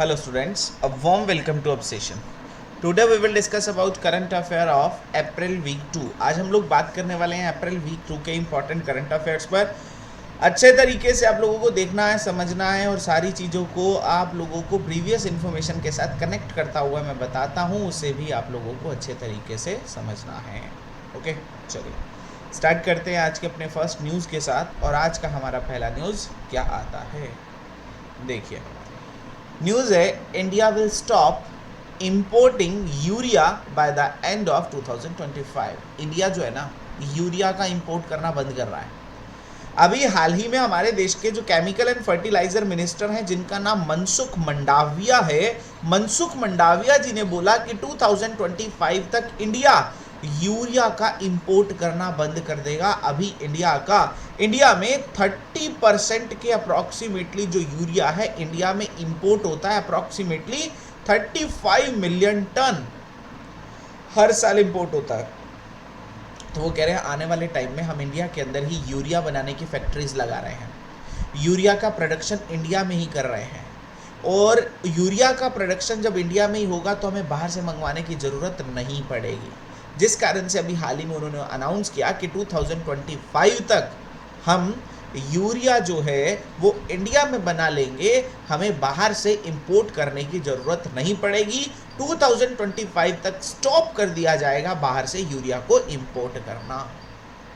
Hello students, a warm welcome to Obsession. Today we will discuss about current affair of April week 2. आज हम लोग बात करने वाले हैं अप्रैल वीक 2 के इम्पोर्टेंट करंट अफेयर्स पर। अच्छे तरीके से आप लोगों को देखना है, समझना है और सारी चीज़ों को आप लोगों को प्रीवियस इन्फॉर्मेशन के साथ कनेक्ट करता हुआ मैं बताता हूँ, उसे भी आप लोगों को अच्छे तरीके से समझना है। ओके, चलिए स्टार्ट करते हैं आज के अपने फर्स्ट न्यूज़ के साथ। और आज का हमारा पहला न्यूज़ क्या आता है, देखिए न्यूज़ है, India will stop importing urea by the end of 2025। India जो है ना यूरिया का इंपोर्ट करना बंद कर रहा है। अभी हाल ही में हमारे देश के जो केमिकल एंड फर्टिलाइजर मिनिस्टर हैं जिनका नाम मनसुख मंडाविया है, मनसुख मंडाविया जी ने बोला कि 2025 तक इंडिया यूरिया का इंपोर्ट करना बंद कर देगा। अभी इंडिया में 30% के अप्रॉक्सीमेटली जो यूरिया है इंडिया में इंपोर्ट होता है, अप्रॉक्सीमेटली 35 मिलियन टन हर साल इंपोर्ट होता है। तो वो कह रहे हैं आने वाले टाइम में हम इंडिया के अंदर ही यूरिया बनाने की फैक्ट्रीज लगा रहे हैं, यूरिया का प्रोडक्शन इंडिया में ही कर रहे हैं। और यूरिया का प्रोडक्शन जब इंडिया में ही होगा तो हमें बाहर से मंगवाने की ज़रूरत नहीं पड़ेगी, जिस कारण से अभी हाल ही में उन्होंने अनाउंस किया कि 2025 तक हम यूरिया जो है वो इंडिया में बना लेंगे, हमें बाहर से इंपोर्ट करने की ज़रूरत नहीं पड़ेगी। 2025 तक स्टॉप कर दिया जाएगा बाहर से यूरिया को इंपोर्ट करना।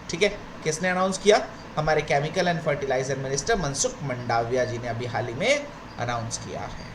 ठीक है, किसने अनाउंस किया? हमारे chemical and fertiliser minister Mansukh Mandaviya ji ने अभी हाल ही में अनाउंस किया है।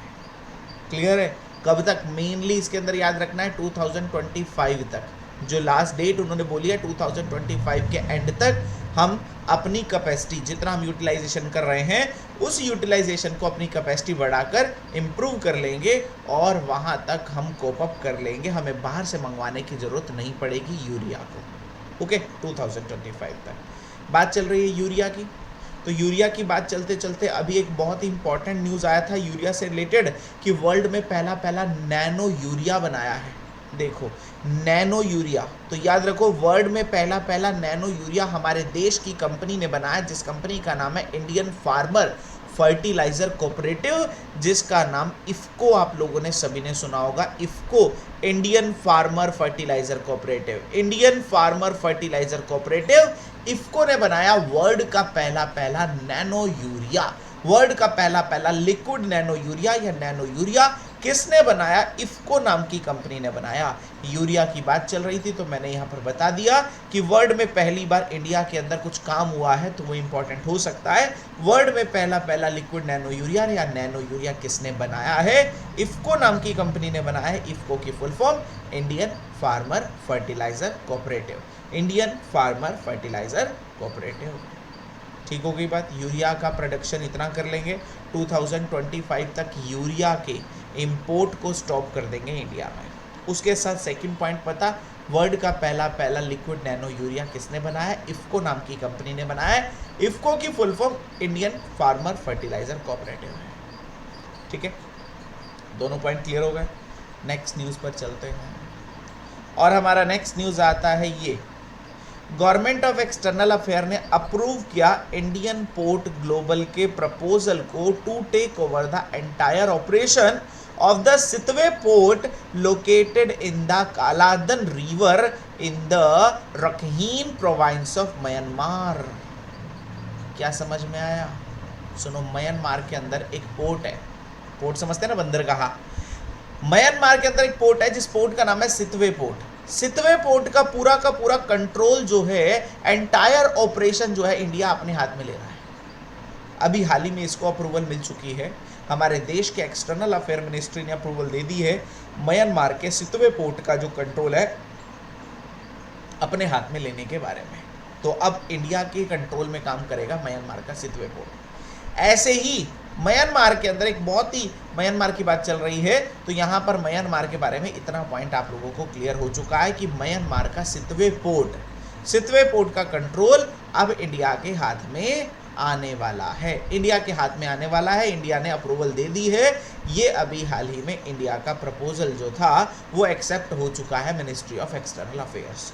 क्लियर है? कब तक? मेनली इसके अंदर याद रखना है 2025 तक। जो लास्ट डेट उन्होंने बोली है 2025 के एंड तक हम अपनी कैपेसिटी जितना हम यूटिलाइजेशन कर रहे हैं उस यूटिलाइजेशन को अपनी कैपेसिटी बढ़ाकर इम्प्रूव कर लेंगे और वहाँ तक हम कोप अप कर लेंगे, हमें बाहर से मंगवाने की ज़रूरत नहीं पड़ेगी यूरिया को। ओके, 2025 तक बात चल रही है यूरिया की। तो यूरिया की बात चलते चलते अभी एक बहुत ही इंपॉर्टेंट न्यूज़ आया था यूरिया से रिलेटेड कि वर्ल्ड में पहला नैनो यूरिया बनाया है। देखो नैनो यूरिया, तो याद रखो वर्ल्ड में पहला नैनो यूरिया हमारे देश की कंपनी ने बनाया, जिस कंपनी का नाम है इंडियन फार्मर फर्टिलाइजर कोऑपरेटिव, जिसका नाम इफ्को आप लोगों ने सभी ने सुना होगा। IFFCO, Indian farmer fertiliser cooperative, Indian farmer fertiliser cooperative IFFCO ने बनाया वर्ल्ड का पहला नैनो यूरिया, वर्ल्ड का पहला लिक्विड नैनो यूरिया या नैनो यूरिया किसने बनाया? इफ्को नाम की कंपनी ने बनाया। यूरिया की बात चल रही थी तो मैंने यहाँ पर बता दिया कि वर्ल्ड में पहली बार इंडिया के अंदर कुछ काम हुआ है तो वो इंपॉर्टेंट हो सकता है। वर्ल्ड में पहला लिक्विड नैनो यूरिया या नैनो यूरिया किसने बनाया है? इफ्को नाम की कंपनी ने बनाया है। इफ्को की full form Indian farmer fertiliser cooperative, Indian farmer fertiliser cooperative. ठीक हो गई बात। यूरिया का प्रोडक्शन इतना कर लेंगे, 2025 तक यूरिया के इंपोर्ट को स्टॉप कर देंगे इंडिया में। उसके साथ सेकंड पॉइंट पता, वर्ल्ड का पहला लिक्विड नैनो यूरिया किसने बनाया है? इफ्को नाम की कंपनी ने बनाया है। इफ्को की full form Indian farmer fertiliser cooperative है। ठीक है, दोनों पॉइंट क्लियर हो गए। नेक्स्ट न्यूज़ पर चलते हैं और हमारा नेक्स्ट न्यूज़ आता है ये, गवर्नमेंट ऑफ एक्सटर्नल अफेयर ने अप्रूव किया इंडियन पोर्ट ग्लोबल के प्रपोजल को to take over the entire operation of the Sittwe port located in the Kaladan river in the Rakhine province of Myanmar. क्या समझ में आया? सुनो, म्यांमार के अंदर एक पोर्ट है, पोर्ट समझते हैं ना, बंदरगाह। म्यांमार के अंदर एक पोर्ट है जिस पोर्ट का नाम है सितवे पोर्ट। सितवे पोर्ट का पूरा कंट्रोल जो है, एंटायर ऑपरेशन जो है इंडिया अपने हाथ में ले रहा है। अभी हाल ही में इसको अप्रूवल मिल चुकी है, हमारे देश के एक्सटर्नल अफेयर मिनिस्ट्री ने अप्रूवल दे दी है म्यांमार के सितवे पोर्ट का जो कंट्रोल है अपने हाथ में लेने के बारे में। तो अब इंडिया के कंट्रोल में काम करेगा म्यांमार का सितवे पोर्ट। ऐसे ही म्यांमार के अंदर एक बहुत ही, म्यांमार की बात चल रही है तो यहाँ पर म्यांमार के बारे में इतना पॉइंट आप लोगों को क्लियर हो चुका है कि म्यांमार का सितवे पोर्ट का कंट्रोल अब इंडिया के हाथ में आने वाला है, इंडिया के हाथ में आने वाला है। इंडिया ने अप्रूवल दे दी है। ये अभी हाल ही में इंडिया का प्रपोजल जो था वो एक्सेप्ट हो चुका है मिनिस्ट्री ऑफ एक्सटर्नल अफेयर्स।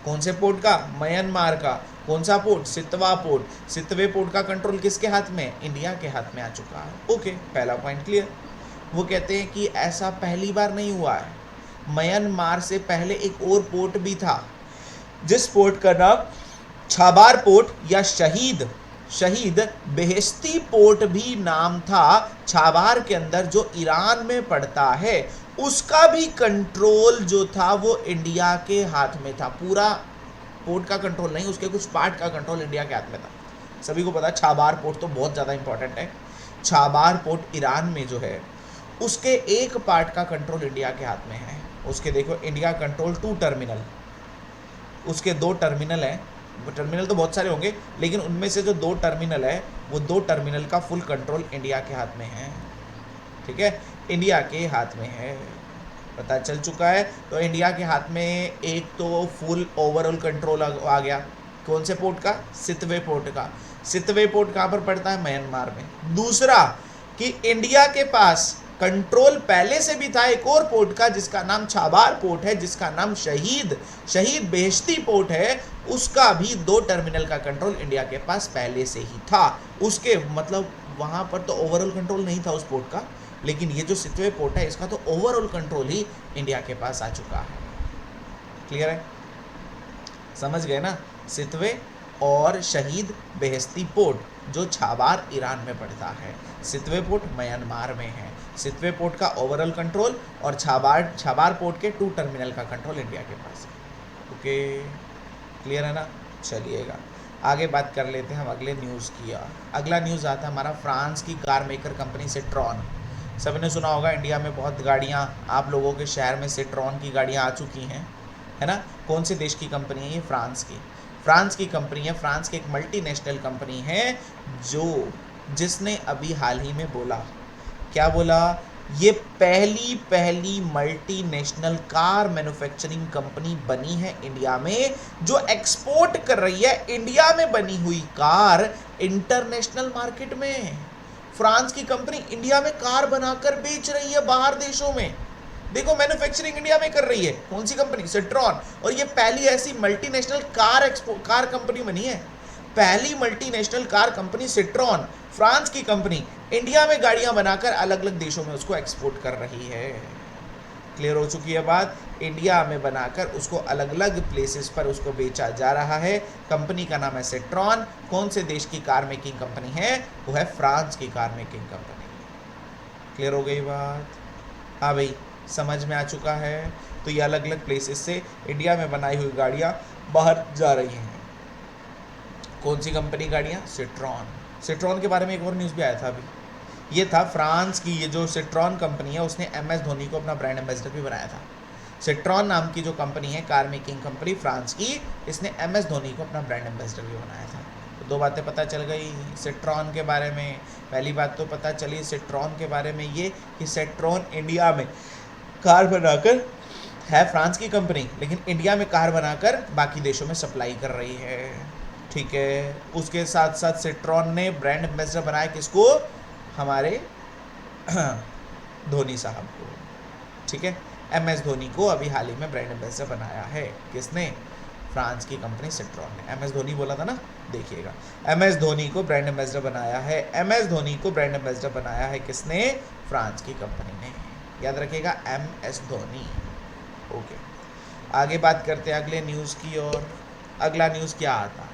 कौन से पोर्ट का? म्यांमार का। कौन सा port? Sitava port. Sittwe port का कंट्रोल किसके हाथ में? इंडिया के हाथ में आ चुका है। ओके, पहला पॉइंट क्लियर। वो कहते हैं कि ऐसा पहली बार नहीं हुआ है, म्यांमार से पहले एक और पोर्ट भी था जिस पोर्ट का नाम छाबार पोर्ट या शहीद शहीद बेहेश्ती पोर्ट भी नाम था। छाबार के अंदर जो ईरान में पड़ता है उसका भी कंट्रोल जो था वो इंडिया के हाथ में था। पूरा पोर्ट का कंट्रोल नहीं, उसके कुछ पार्ट का कंट्रोल इंडिया के हाथ में था। सभी को पता है छाबार पोर्ट तो बहुत ज़्यादा इंपॉर्टेंट है। छाबार पोर्ट ईरान में जो है उसके एक पार्ट का कंट्रोल इंडिया के हाथ में है। उसके देखो इंडिया कंट्रोल 2 टर्मिनल, उसके 2 टर्मिनल हैं। टर्मिनल तो बहुत सारे होंगे लेकिन उनमें से जो 2 टर्मिनल है वो 2 टर्मिनल का फुल कंट्रोल इंडिया के हाथ में है। ठीक है, इंडिया के हाथ में है, पता चल चुका है। तो इंडिया के हाथ में एक तो फुल ओवरऑल कंट्रोल आ गया। कौन से पोर्ट का? सितवे पोर्ट का। सितवे पोर्ट कहाँ पर पड़ता है? म्यांमार में। दूसरा कि इंडिया के पास कंट्रोल पहले से भी था एक और पोर्ट का जिसका नाम छाबार पोर्ट है, जिसका नाम शहीद बेहेश्ती पोर्ट है। उसका भी 2 टर्मिनल का कंट्रोल इंडिया के पास पहले से ही था। उसके मतलब वहाँ पर तो ओवरऑल कंट्रोल नहीं था उस पोर्ट का, लेकिन ये जो सितवे पोर्ट है इसका तो ओवरऑल कंट्रोल ही इंडिया के पास आ चुका है। क्लियर है? समझ गए ना? सितवे और शहीद बेहेश्ती पोर्ट जो छाबार ईरान में पड़ता है, सितवे पोर्ट म्यांमार में है। सितवे पोर्ट का ओवरऑल कंट्रोल और छाबार पोर्ट के 2 टर्मिनल का कंट्रोल इंडिया के पास है। ओके, क्लियर है ना? चलिएगा आगे बात कर लेते हैं हम अगले न्यूज़ की। अगला न्यूज़ आता है हमारा फ्रांस की कार मेकर कंपनी सिट्रॉन। सभी ने सुना होगा इंडिया में बहुत गाड़ियाँ, आप लोगों के शहर में सिट्रॉन की गाड़ियाँ आ चुकी हैं, है ना? कौन से देश की कंपनी है ये? फ्रांस की कंपनी है। फ्रांस की एक मल्टीनेशनल कंपनी है जिसने अभी हाल ही में बोला, क्या बोला? ये पहली मल्टीनेशनल कार मैन्युफैक्चरिंग कंपनी बनी है इंडिया में जो एक्सपोर्ट कर रही है इंडिया में बनी हुई कार इंटरनेशनल मार्केट में। फ्रांस की कंपनी इंडिया में कार बनाकर बेच रही है बाहर देशों में। देखो, मैन्युफैक्चरिंग इंडिया में कर रही है। कौन सी कंपनी? सिट्रॉन। और ये पहली ऐसी मल्टीनेशनल कार कंपनी बनी है। पहली multinational car company Citroen, France की कंपनी, इंडिया में गाड़ियां बनाकर अलग अलग देशों में उसको एक्सपोर्ट कर रही है। क्लियर हो चुकी है बात? इंडिया में बनाकर उसको अलग अलग प्लेसेस पर उसको बेचा जा रहा है। कंपनी का नाम है सिट्रॉन। कौन से देश की कार मेकिंग कंपनी है? वो है फ्रांस की कार मेकिंग कंपनी। क्लियर हो गई बात? हाँ भाई, समझ में आ चुका है। तो ये अलग अलग प्लेसेस से इंडिया में बनाई हुई गाड़ियाँ बाहर जा रही हैं। कौन सी कंपनी गाड़ियाँ? सिट्रॉन के बारे में एक और न्यूज़ भी आया था अभी। ये था फ्रांस की ये जो सिट्रॉन कंपनी है उसने MS धोनी को अपना ब्रांड एम्बेसडर भी बनाया था। सिट्रॉन नाम की जो कंपनी है कार मेकिंग कंपनी फ्रांस की, इसने MS धोनी को अपना ब्रांड एम्बेसडर भी बनाया था। तो 2 बातें पता चल गई सिट्रॉन के बारे में। पहली बात तो पता चली सिट्रॉन के बारे में ये कि सिट्रॉन इंडिया में कार बनाकर, है फ्रांस की कंपनी लेकिन इंडिया में कार बनाकर बाकी देशों में सप्लाई कर रही है। ठीक है, उसके साथ साथ सिट्रॉन ने ब्रांड एम्बेसडर बनाया किसको? हमारे धोनी साहब को। ठीक है, MS धोनी को अभी हाल ही में ब्रांड एम्बेसडर बनाया है। किसने? फ्रांस की कंपनी सिट्रॉन ने। MS धोनी बोला था ना, देखिएगा, MS धोनी को ब्रांड एम्बेसडर बनाया है। MS धोनी को ब्रांड एम्बेसडर बनाया है किसने? फ्रांस की कंपनी ने। याद रखिएगा, MS धोनी। ओके, आगे बात करते हैं अगले न्यूज़ की। और अगला न्यूज़ क्या आता है?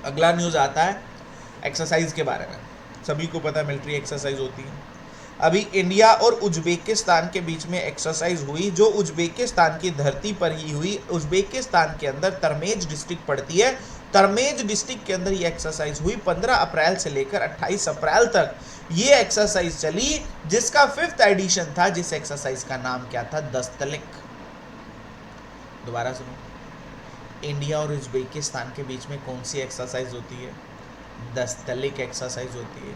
अगला न्यूज़ आता है एक्सरसाइज के बारे में। सभी को पता है मिलिट्री एक्सरसाइज होती है। अभी इंडिया और उज्बेकिस्तान के बीच में एक्सरसाइज हुई जो उज्बेकिस्तान की धरती पर ही हुई। उज्बेकिस्तान के अंदर तरमेज डिस्ट्रिक्ट पड़ती है। तरमेज डिस्ट्रिक्ट के अंदर ये एक्सरसाइज हुई। 15 अप्रैल से लेकर 28 अप्रैल तक ये एक्सरसाइज चली जिसका 5th एडिशन था। जिस एक्सरसाइज का नाम क्या था? दस्तलिक। दोबारा सुनो, इंडिया और उज्बेकिस्तान के बीच में कौन सी एक्सरसाइज होती है? दस्तलिक एक्सरसाइज होती है।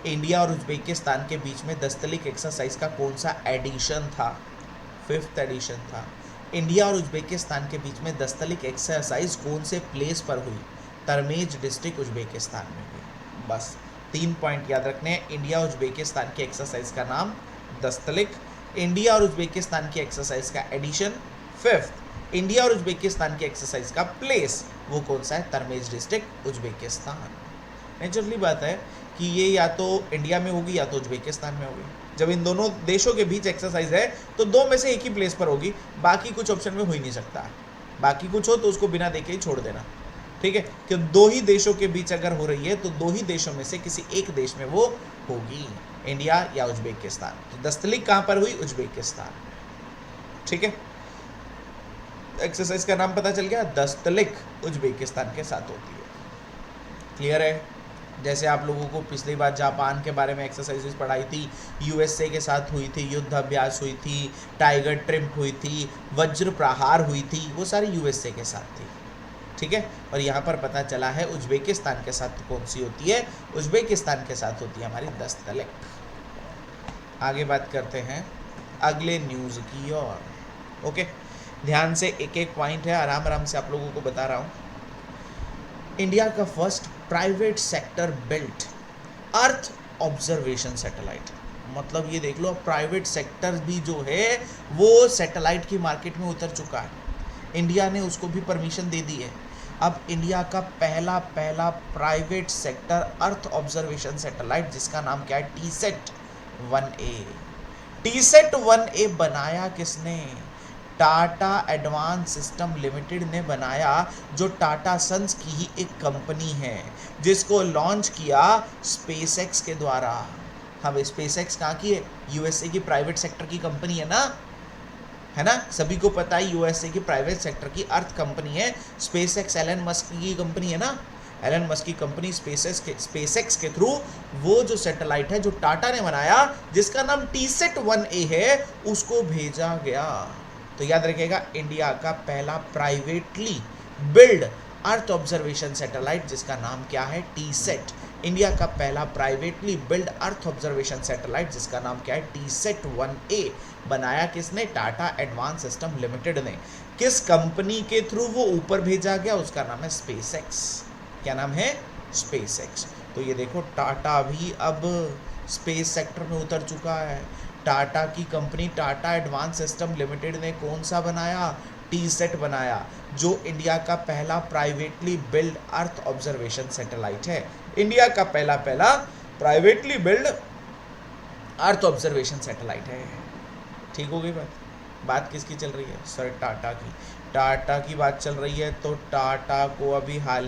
इंडिया और उज्बेकिस्तान के बीच में दस्तलिक एक्सरसाइज का कौन सा एडिशन था? 5th एडिशन था। इंडिया और उज्बेकिस्तान के बीच में दस्तलिक एक्सरसाइज कौन से प्लेस पर हुई? तरमेज डिस्ट्रिक्ट उज्बेकिस्तान में हुई। बस 3 पॉइंट याद रखने हैं। इंडिया और उज्बेकिस्तान की एक्सरसाइज का नाम दस्तलिक, इंडिया और उज्बेकिस्तान की एक्सरसाइज का एडिशन 5th, इंडिया और उज्बेकिस्तान की एक्सरसाइज का प्लेस वो कौन सा है? तरमेज डिस्ट्रिक्ट उज्बेकिस्तान। नेचुरली बात है कि ये या तो इंडिया में होगी या तो उज्बेकिस्तान में होगी। जब इन दोनों देशों के बीच एक्सरसाइज है तो दो में से एक ही प्लेस पर होगी, बाकी कुछ ऑप्शन में हो ही नहीं सकता। बाकी कुछ हो तो उसको बिना देखे ही छोड़ देना, ठीक है। कि दो ही देशों के बीच अगर हो रही है तो दो ही देशों में से किसी एक देश में वो होगी, इंडिया या उज्बेकिस्तान। तो दस्तलिक कहाँ पर हुई? उज्बेकिस्तान, ठीक है। एक्सरसाइज का नाम पता चल गया, दस्तलिक उज्बेकिस्तान के साथ होती है। क्लियर है? जैसे आप लोगों को पिछली बार जापान के बारे में एक्सरसाइजेस पढ़ाई थी, यूएसए के साथ हुई थी, युद्ध अभ्यास हुई थी, टाइगर ट्रिम्प हुई थी, वज्र प्रहार हुई थी, वो सारी यूएसए के साथ थी, ठीक है। और यहाँ पर पता चला है उज्बेकिस्तान के साथ कौन सी होती है? उज्बेकिस्तान के साथ होती है हमारी दस्तलिक। आगे बात करते हैं अगले न्यूज़ की ओर। ओके, ध्यान से एक एक पॉइंट है, आराम आराम से आप लोगों को बता रहा हूँ। इंडिया का फर्स्ट प्राइवेट सेक्टर बिल्ट अर्थ ऑब्जर्वेशन सैटेलाइट, मतलब ये देख लो प्राइवेट सेक्टर भी जो है वो सैटेलाइट की मार्केट में उतर चुका है। इंडिया ने उसको भी परमिशन दे दी है। अब इंडिया का पहला प्राइवेट सेक्टर अर्थ ऑब्जर्वेशन सैटेलाइट, जिसका नाम क्या है? Tea set 1A। टीसेट 1A बनाया किसने? टाटा एडवांस सिस्टम लिमिटेड ने बनाया, जो टाटा सन्स की ही एक कंपनी है, जिसको लॉन्च किया स्पेसएक्स के द्वारा। हाँ, स्पेसएक्स कहाँ की है? यूएसए की प्राइवेट सेक्टर की कंपनी है ना, सभी को पता है यूएसए की प्राइवेट सेक्टर की अर्थ कंपनी है स्पेसएक्स। एलन मस्क की कंपनी है ना, एलन मस्क की कंपनी स्पेसएक्स के थ्रू वो जो सैटेलाइट है जो टाटा ने बनाया, जिसका नाम टीसेट 1A है, उसको भेजा गया। तो याद रखिएगा, इंडिया का पहला privately build earth observation satellite, जिसका नाम क्या है? टीसेट। इंडिया का पहला privately build earth observation satellite, जिसका नाम क्या है? Tea set 1A। बनाया किसने? टाटा एडवांस सिस्टम लिमिटेड ने। किस कंपनी के थ्रू वो ऊपर भेजा गया? उसका नाम है स्पेसएक्स। क्या नाम है? स्पेसएक्स। तो ये देखो, टाटा भी अब स्पेस सेक्टर में उतर चुका है। टाटा की company Tata advance system limited ने कौन सा बनाया? टीसेट बनाया, जो इंडिया का पहला privately build earth observation satellite है। इंडिया का पहला privately build earth observation satellite है। ठीक हो गई बात किसकी चल रही है? सर, टाटा की बात चल रही है। तो टाटा को अभी हाल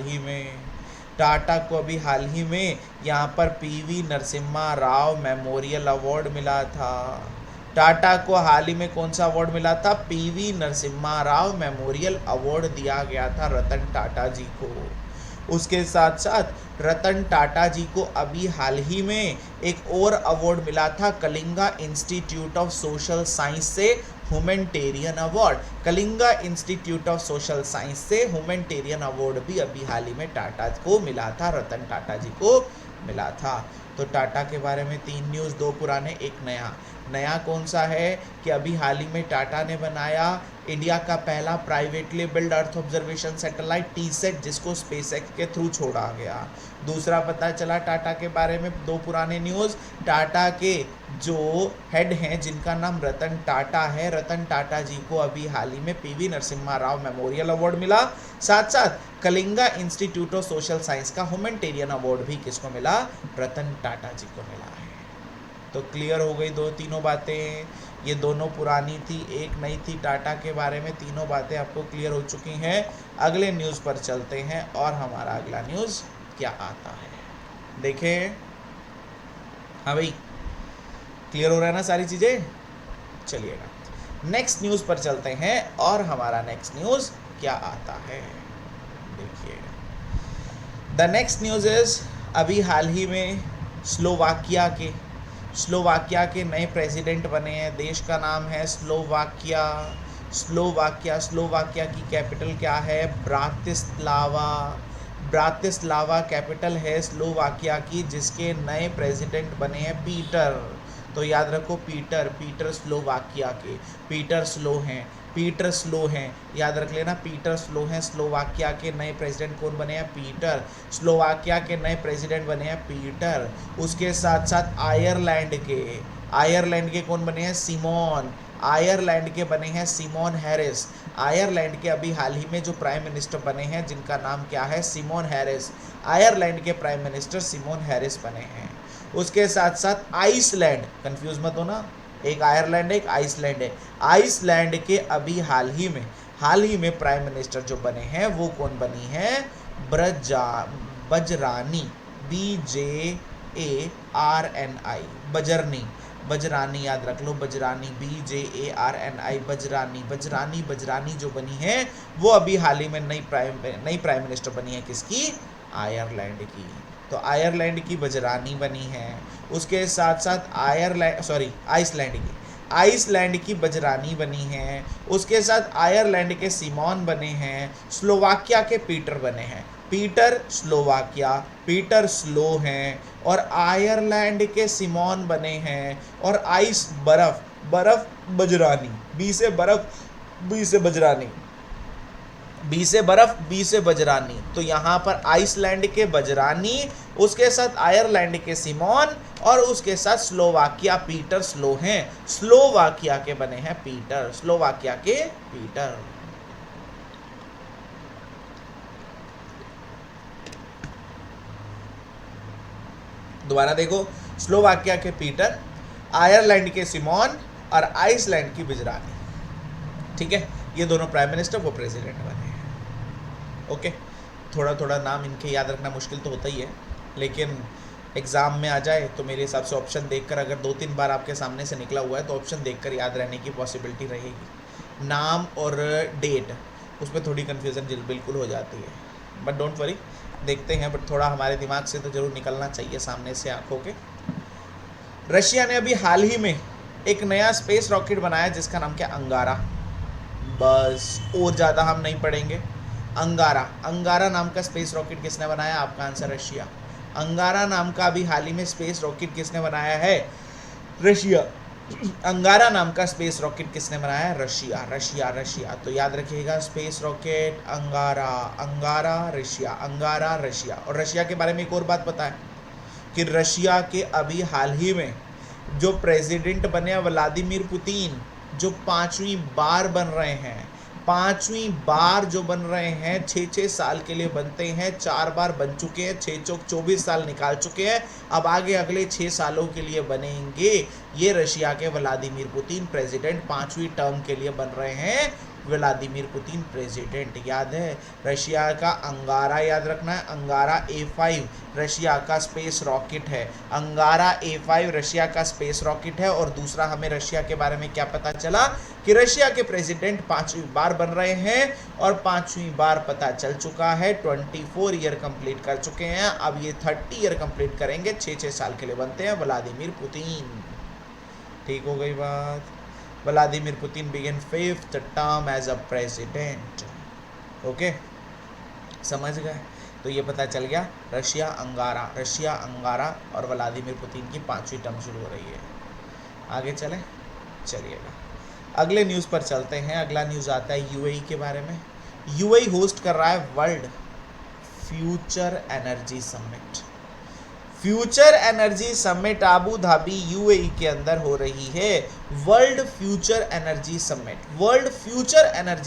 ही में यहाँ पर PV Narasimha Rao memorial award मिला था। टाटा को हाल ही में कौन सा अवार्ड मिला था? PV Narasimha Rao memorial award दिया गया था रतन टाटा जी को। उसके साथ साथ रतन टाटा जी को अभी हाल ही में एक और अवार्ड मिला था, Kalinga institute of social science से humanitarian award. Kalinga institute of social science से ह्यूमैनिटेरियन अवार्ड भी अभी हाल ही में टाटा को मिला था, रतन टाटा जी को मिला था। तो टाटा के बारे में 3 न्यूज़, 2 पुराने, एक नया कौन सा है कि अभी हाल ही में टाटा ने बनाया इंडिया का पहला privately build earth observation satellite TSAT, जिसको स्पेसएक्स के थ्रू छोड़ा गया। दूसरा पता चला टाटा के बारे में 2 पुराने न्यूज़, टाटा के जो हेड हैं जिनका नाम रतन टाटा है, रतन टाटा जी को अभी हाल ही में PV Narasimha Rao memorial award मिला। साथ साथ Kalinga institute of social science का ह्यूमैनिटेरियन अवार्ड भी किसको मिला? रतन टाटा जी को मिला है। तो क्लियर हो गई तीनों बातें। ये दोनों पुरानी थी, एक नई थी। टाटा के बारे में तीनों बातें आपको क्लियर हो चुकी हैं। अगले न्यूज़ पर चलते हैं और हमारा अगला न्यूज़ क्या आता है देखें। हाँ भाई, क्लियर हो रहा है ना सारी चीज़ें? चलिएगा नेक्स्ट न्यूज़ पर चलते हैं और हमारा नेक्स्ट न्यूज़ क्या आता है देखिए। द नेक्स्ट न्यूज़ इज़ अभी हाल ही में स्लोवाकिया के नए प्रेसिडेंट बने हैं। देश का नाम है स्लोवाकिया की कैपिटल क्या है? ब्रातिस्लावा कैपिटल है स्लोवाकिया की, जिसके नए प्रेसिडेंट बने हैं पीटर। तो याद रखो, पीटर स्लोवाकिया के पीटर स्लो हैं, याद रख लेना, पीटर स्लो हैं। स्लोवाकिया के नए प्रेसिडेंट कौन बने हैं? पीटर। स्लोवाकिया के नए प्रेसिडेंट बने हैं पीटर। उसके साथ साथ आयरलैंड के कौन बने हैं? सिमोन। आयरलैंड के बने हैं सिमोन हैरिस। आयरलैंड के अभी हाल ही में जो प्राइम मिनिस्टर बने हैं जिनका नाम क्या है, सिमोन हैरिस। आयरलैंड के प्राइम मिनिस्टर सिमोन हैरिस बने हैं। उसके साथ साथ आइसलैंड, कंफ्यूज मत होना, एक आयरलैंड है एक आइसलैंड है। आइसलैंड के अभी हाल ही में प्राइम मिनिस्टर जो बने हैं वो कौन बनी है, बजरानी, BJARNI, बजरानी याद रख लो, बजरानी, BJARNI, बजरानी जो बनी है वो अभी हाल ही में नई प्राइम मिनिस्टर बनी है, किसकी, आयरलैंड की। तो आयरलैंड की बजरानी बनी है। उसके साथ साथ आइसलैंड की बजरानी बनी है। उसके साथ आयरलैंड के सिमोन बने हैं। स्लोवाकिया के पीटर बने हैं। पीटर स्लोवाकिया, पीटर स्लो हैं। और आयरलैंड के सिमोन बने हैं। और आइस बर्फ बजरानी, बी से बजरानी। तो यहाँ पर आइसलैंड के बजरानी, उसके साथ आयरलैंड के सिमोन और उसके साथ स्लोवाकिया पीटर स्लो हैं। स्लोवाकिया के बने हैं पीटर, स्लोवाकिया के पीटर। दोबारा देखो, स्लोवाकिया के पीटर, आयरलैंड के सिमोन और आइसलैंड की बजरानी। ठीक है, ये दोनों प्राइम मिनिस्टर, वो प्रेसिडेंट बने हैं। ओके, थोड़ा नाम इनके याद रखना मुश्किल तो होता ही है, लेकिन एग्ज़ाम में आ जाए तो मेरे हिसाब से ऑप्शन देखकर, अगर 2-3 बार आपके सामने से निकला हुआ है तो ऑप्शन देखकर याद रहने की पॉसिबिलिटी रहेगी। नाम और डेट, उसमें थोड़ी कन्फ्यूज़न बिल्कुल हो जाती है, बट डोंट वरी, देखते हैं। बट थोड़ा हमारे दिमाग से तो ज़रूर निकलना चाहिए सामने से आंखों के। रशिया ने अभी हाल ही में एक नया स्पेस रॉकेट बनाया जिसका नाम क्या, अंगारा। बस, और ज़्यादा हम नहीं पढ़ेंगे। अंगारा नाम का स्पेस रॉकेट किसने बनाया, आपका आंसर रशिया। अंगारा नाम का अभी हाल ही में स्पेस रॉकेट किसने बनाया है, रशिया। अंगारा नाम का स्पेस रॉकेट किसने बनाया है, रशिया। तो याद रखिएगा, स्पेस रॉकेट अंगारा रशिया। और रशिया के बारे में एक और बात पता है कि रशिया के अभी हाल ही में जो प्रेसिडेंट बने व्लादिमीर पुतिन, जो 5वीं बार बन रहे हैं, 5वीं बार जो बन रहे हैं, 6 साल के लिए बनते हैं, 4 बार बन चुके हैं, 6 चौक 24 साल निकाल चुके हैं, अब आगे अगले 6 सालों के लिए बनेंगे। ये रशिया के व्लादिमीर पुतिन प्रेसिडेंट 5वीं टर्म के लिए बन रहे हैं, व्लादिमीर पुतिन प्रेसिडेंट। याद है, रशिया का अंगारा याद रखना है, अंगारा A5 रशिया का स्पेस रॉकेट है। अंगारा A5 रशिया का स्पेस रॉकेट है। और दूसरा हमें रशिया के बारे में क्या पता चला कि रशिया के प्रेसिडेंट 5वीं बार बन रहे हैं, और 5वीं बार पता चल चुका है, 24 ईयर कंप्लीट कर चुके हैं, अब ये 30 ईयर कंप्लीट करेंगे, 6 साल के लिए बनते हैं व्लादिमीर पुतिन। ठीक हो गई बात। Vladimir Putin began 5th term as a president. Okay, समझ गए। तो ये पता चल गया, रशिया अंगारा और व्लादिमीर पुतिन की 5वीं टर्म शुरू हो रही है। आगे चलिएगा, अगले न्यूज़ पर चलते हैं। अगला न्यूज़ आता है UAE के बारे में। UAE होस्ट कर रहा है world future energy summit. Future energy summit Abu Dhabi UAE के अंदर हो रही है। वर्ल्ड फ्यूचर एनर्जी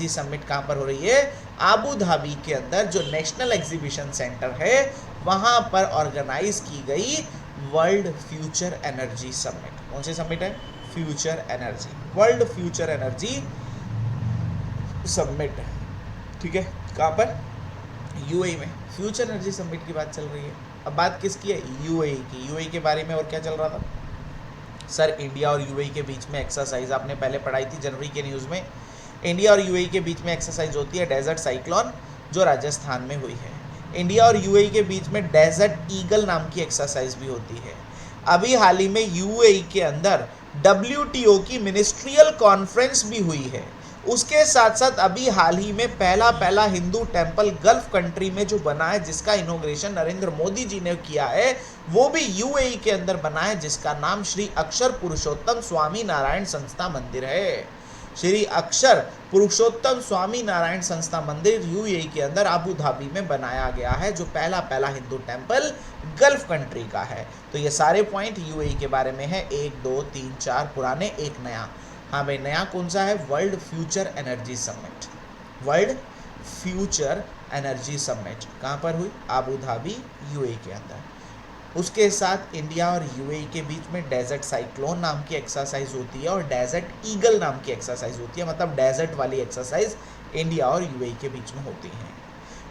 समिट कहाँ पर हो रही है, आबू धाबी के अंदर, जो नेशनल एग्जीबिशन सेंटर है वहाँ पर ऑर्गेनाइज की गई वर्ल्ड फ्यूचर एनर्जी समिट। कौन सी समिट है, future energy, world future energy summit. ठीक है, कहाँ पर, UAE में फ्यूचर एनर्जी समिट की बात चल रही है। अब बात किसकी है, UAE की। UAE के बारे में और क्या चल रहा था, सर इंडिया और UAE के बीच में एक्सरसाइज आपने पहले पढ़ाई थी जनवरी के न्यूज़ में। इंडिया और UAE के बीच में एक्सरसाइज होती है डेजर्ट साइक्लोन, जो राजस्थान में हुई है। इंडिया और UAE के बीच में डेजर्ट ईगल नाम की एक्सरसाइज भी होती है। अभी हाल ही में UAE के अंदर WTO की मिनिस्ट्रियल कॉन्फ्रेंस भी हुई है। उसके साथ साथ अभी हाल ही में पहला हिंदू टेम्पल गल्फ कंट्री में जो बना है, जिसका इनॉग्रेशन नरेंद्र मोदी जी ने किया है, वो भी UAE के अंदर बना है, जिसका नाम श्री अक्षर पुरुषोत्तम स्वामी नारायण संस्था मंदिर है। श्री अक्षर पुरुषोत्तम स्वामी नारायण संस्था मंदिर UAE के अंदर आबू धाबी में बनाया गया है, जो पहला हिंदू टेम्पल गल्फ कंट्री का है। तो ये सारे पॉइंट UAE के बारे में है, 1 2 3 4 पुराने, एक नया। हाँ भाई, नया कौन सा है? World future energy summit. World future energy summit कहाँ पर हुई? आबू धाबी, यूएई के अंदर। उसके साथ इंडिया और यूएई के बीच में डेजर्ट साइक्लोन नाम की एक्सरसाइज होती है और डेजर्ट ईगल नाम की एक्सरसाइज होती है, मतलब डेजर्ट वाली एक्सरसाइज इंडिया और यूएई के बीच में होती है।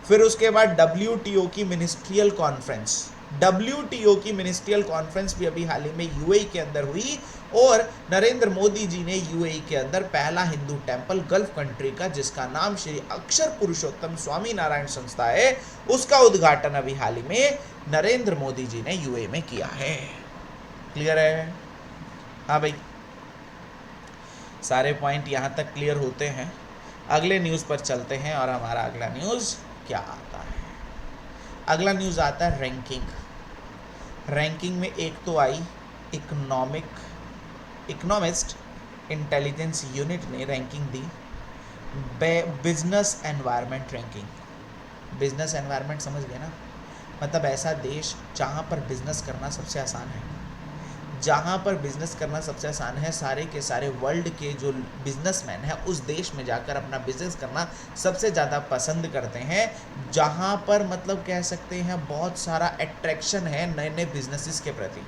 फिर उसके बाद WTO की मिनिस्ट्रियल कॉन्फ्रेंस, WTO की मिनिस्ट्रियल कॉन्फ्रेंस भी अभी हाल ही में यूएई के अंदर हुई और नरेंद्र मोदी जी ने यूएई के अंदर पहला हिंदू टेंपल गल्फ कंट्री का, जिसका नाम श्री अक्षर पुरुषोत्तम स्वामी नारायण संस्था है, उसका उद्घाटन अभी हाल ही में नरेंद्र मोदी जी ने यूएई में किया है। क्लियर है? हाँ भाई, सारे पॉइंट यहां तक क्लियर होते हैं। अगले न्यूज़ पर चलते हैं और हमारा अगला न्यूज़ क्या आता है? अगला न्यूज़ आता है रैंकिंग। रैंकिंग में एक तो आई इकोनॉमिस्ट इंटेलिजेंस यूनिट ने रैंकिंग दी, business environment ranking. Business environment समझ गए ना, मतलब ऐसा देश जहाँ पर बिजनेस करना सबसे आसान है, जहाँ पर बिजनेस करना सबसे आसान है, सारे के सारे वर्ल्ड के जो बिजनेसमैन हैं उस देश में जाकर अपना बिजनेस करना सबसे ज़्यादा पसंद करते हैं, जहाँ पर मतलब कह सकते हैं बहुत सारा अट्रैक्शन है नए नए बिजनेसेस के प्रति,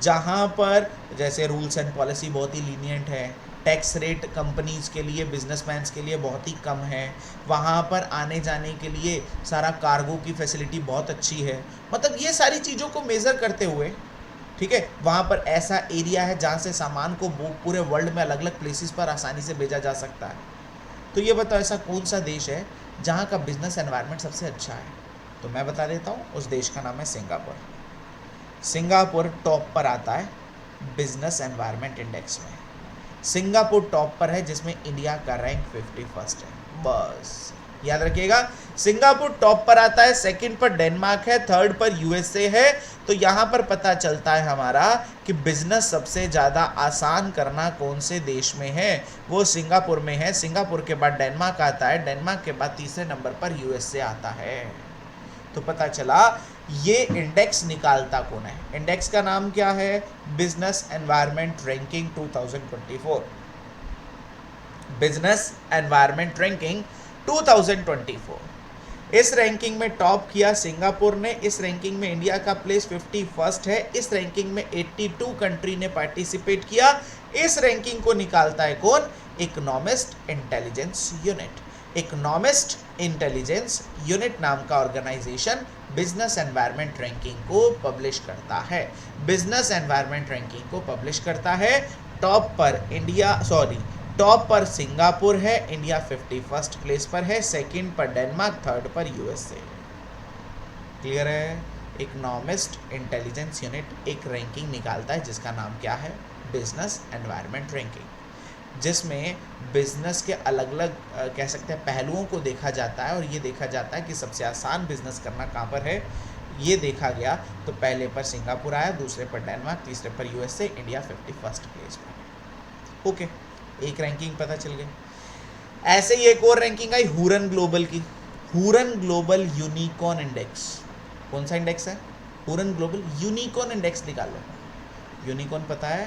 जहाँ पर जैसे रूल्स एंड पॉलिसी बहुत ही लीनियंट है, टैक्स रेट कंपनीज के लिए, बिजनेसमैन के लिए बहुत ही कम है, वहाँ पर आने जाने के लिए सारा कार्गो की फैसिलिटी बहुत अच्छी है, मतलब ये सारी चीज़ों को मेज़र करते हुए, ठीक है, वहाँ पर ऐसा एरिया है जहाँ से सामान को पूरे वर्ल्ड में अलग अलग प्लेसेस पर आसानी से भेजा जा सकता है। तो ये बताओ ऐसा कौन सा देश है जहाँ का बिजनेस एनवायरनमेंट सबसे अच्छा है? तो मैं बता देता हूँ, उस देश का नाम है सिंगापुर। सिंगापुर टॉप पर आता है बिजनेस एनवायरनमेंट इंडेक्स में। सिंगापुर टॉप पर है, जिसमें इंडिया का रैंक 51 है। बस याद रखिएगा, सिंगापुर टॉप पर आता है, सेकंड पर डेनमार्क है, थर्ड पर यूएसए है। तो यहाँ पर पता चलता है हमारा कि बिजनेस सबसे ज़्यादा आसान करना कौन से देश में है, वो सिंगापुर में है। सिंगापुर के बाद डेनमार्क आता है, डेनमार्क के बाद तीसरे नंबर पर यूएसए आता है। तो पता चला ये इंडेक्स निकालता कौन है? इंडेक्स का नाम क्या है? Business environment ranking 2024। Business environment ranking 2024। इस रैंकिंग में टॉप किया सिंगापुर ने। इस रैंकिंग में इंडिया का प्लेस 51 है। इस रैंकिंग में 82 कंट्री ने पार्टिसिपेट किया। इस रैंकिंग को निकालता है कौन? Economist Intelligence unit. Economist Intelligence unit नाम का ऑर्गेनाइजेशन बिजनेस एनवायरनमेंट रैंकिंग को पब्लिश करता है। बिजनेस एनवायरनमेंट रैंकिंग को पब्लिश करता है। टॉप पर सिंगापुर है, इंडिया 51st प्लेस पर है, सेकंड पर डेनमार्क, थर्ड पर यूएसए। क्लियर है? इकोनॉमिस्ट इंटेलिजेंस यूनिट एक रैंकिंग निकालता है जिसका नाम क्या है? बिजनेस एनवायरनमेंट रैंकिंग, जिसमें बिजनेस के अलग अलग कह सकते हैं पहलुओं को देखा जाता है और ये देखा जाता है कि सबसे आसान बिजनेस करना कहाँ पर है, ये देखा गया। तो पहले पर सिंगापुर आया, दूसरे पर डेनमार्क, तीसरे पर यूएसए, इंडिया 51st प्लेस पर। ओके, एक रैंकिंग पता चल गई। ऐसे ही एक और रैंकिंग आई हुरन ग्लोबल की, हुरन ग्लोबल यूनिकॉर्न इंडेक्स। कौन सा इंडेक्स है? हुरन ग्लोबल यूनिकॉर्न इंडेक्स निकाल लो। यूनिकॉर्न पता है?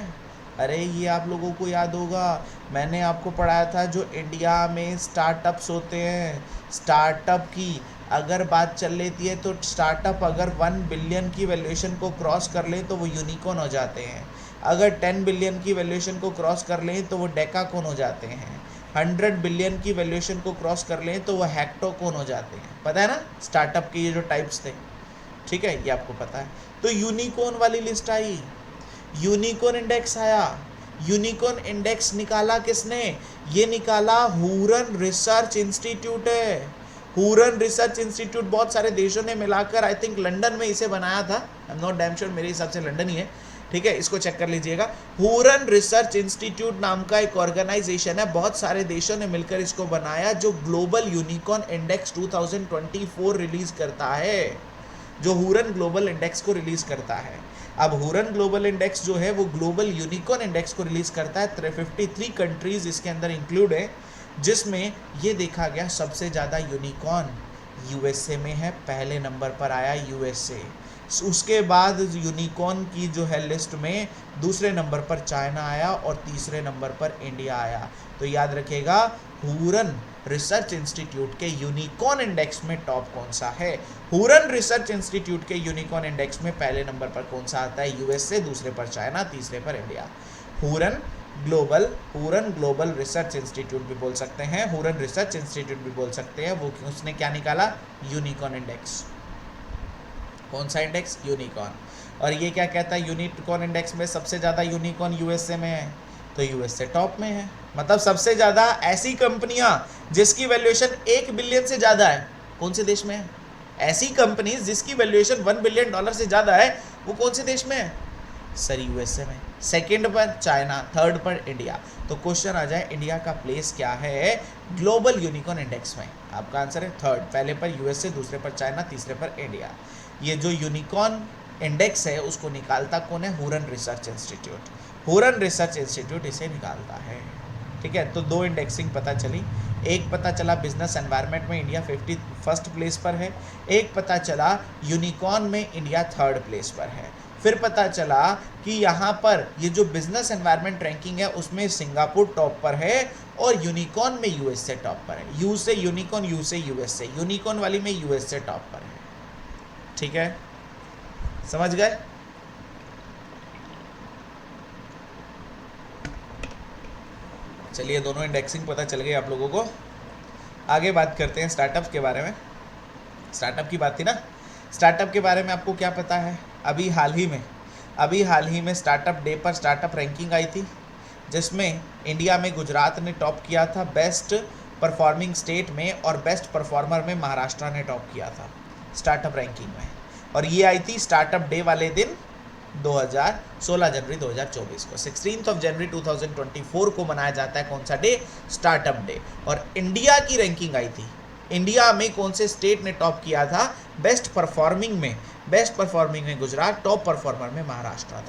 अरे ये आप लोगों को याद होगा, मैंने आपको पढ़ाया था जो इंडिया में स्टार्टअप्स होते हैं, स्टार्टअप की अगर बात चल लेती है तो स्टार्टअप अगर 1 बिलियन की वैल्यूएशन को क्रॉस कर ले तो वो यूनिकॉर्न हो जाते हैं। अगर 10 बिलियन की वैल्यूएशन को क्रॉस कर लें तो वो डेकाकॉन हो जाते हैं। 100 बिलियन की वैल्यूएशन को क्रॉस कर लें तो वो हेक्टोकॉन हो जाते हैं। पता है ना स्टार्टअप के ये जो टाइप्स थे, ठीक है, ये आपको पता है। तो यूनिकॉर्न वाली लिस्ट आई, यूनिकॉर्न इंडेक्स आया। यूनिकॉर्न इंडेक्स निकाला किसने? ये निकाला हुरन रिसर्च इंस्टीट्यूट है। हुरन रिसर्च इंस्टीट्यूट बहुत सारे देशों ने मिलाकर, आई थिंक लंदन में इसे बनाया था, I am not damn sure, मेरे हिसाब से लंदन ही है, ठीक है, इसको चेक कर लीजिएगा। हुरन रिसर्च इंस्टीट्यूट नाम का एक ऑर्गेनाइजेशन है, बहुत सारे देशों ने मिलकर इसको बनाया, जो ग्लोबल यूनिकॉर्न इंडेक्स 2024 रिलीज करता है, जो हुरन ग्लोबल इंडेक्स को रिलीज करता है। अब हुरन ग्लोबल इंडेक्स जो है वो ग्लोबल यूनिकॉर्न इंडेक्स को रिलीज करता है। 53 कंट्रीज इसके अंदर इंक्लूड है, जिसमें ये देखा गया सबसे ज़्यादा यूनिकॉर्न यूएसए में है, पहले नंबर पर आया यूएसए। उसके बाद यूनिकॉर्न की जो है लिस्ट में दूसरे नंबर पर चाइना आया और तीसरे नंबर पर इंडिया आया। तो याद रखिएगा हुरन रिसर्च इंस्टीट्यूट के यूनिकॉर्न इंडेक्स में टॉप कौन सा है। हुरन रिसर्च इंस्टीट्यूट के यूनिकॉर्न इंडेक्स में पहले नंबर पर कौन सा आता है, यूएसए, दूसरे पर चाइना, तीसरे पर India. Huron global research institute भी बोल सकते हैं, हुरन रिसर्च इंस्टीट्यूट भी बोल सकते हैं। वो उसने क्या निकाला, यूनिकॉर्न इंडेक्स। कौन सा इंडेक्स, यूनिकॉर्न। और ये क्या कहता है, यूनिकॉर्न इंडेक्स में सबसे ज़्यादा यूनिकॉर्न यूएसए में है, तो यूएसए टॉप में है। मतलब सबसे ज़्यादा ऐसी कंपनियां जिसकी वैल्यूएशन 1 बिलियन से ज़्यादा है, कौन से देश में है। ऐसी कंपनीज जिसकी वैल्यूएशन $1 बिलियन से ज़्यादा है, वो कौन से देश में है, सर यूएसए में। सेकंड पर चाइना, थर्ड पर इंडिया। तो क्वेश्चन आ जाए इंडिया का प्लेस क्या है ग्लोबल यूनिकॉर्न इंडेक्स में। आपका आंसर है थर्ड, पहले पर यूएसए, दूसरे पर चाइना, तीसरे पर इंडिया। ये जो यूनिकॉर्न इंडेक्स है उसको निकालता कौन है, Huron research institute. Huron research institute इसे निकालता है। ठीक है, तो दो इंडेक्सिंग पता चली। एक पता चला बिजनेस एनवायरनमेंट में इंडिया 51st प्लेस पर है, एक पता चला यूनिकॉर्न में इंडिया 3rd प्लेस पर है। फिर पता चला कि यहाँ पर ये जो बिजनेस एनवायरनमेंट रैंकिंग है उसमें सिंगापुर टॉप पर है और यूनिकॉर्न में यूएसए टॉप पर है। यू से यूनिकॉर्न, यू से यूएसए, यूनिकॉर्न वाली में यूएसए टॉप पर है। ठीक है, समझ गए। चलिए, दोनों इंडेक्सिंग पता चल गई आप लोगों को। आगे बात करते हैं स्टार्टअप के बारे में। स्टार्टअप की बात थी ना, स्टार्टअप के बारे में आपको क्या पता है। अभी हाल ही में स्टार्टअप डे पर स्टार्टअप रैंकिंग आई थी, जिसमें इंडिया में गुजरात ने टॉप किया था बेस्ट परफॉर्मिंग स्टेट में, और बेस्ट परफॉर्मर में महाराष्ट्र ने टॉप किया था स्टार्टअप रैंकिंग में। और ये आई थी स्टार्टअप डे वाले दिन 16 जनवरी 2024 को। 16 जनवरी 2024 को मनाया जाता है कौन सा डे, स्टार्टअप डे। और इंडिया की रैंकिंग आई थी, इंडिया में कौन से स्टेट ने टॉप किया था बेस्ट परफॉर्मिंग में गुजरात, टॉप परफॉर्मर में महाराष्ट्र था।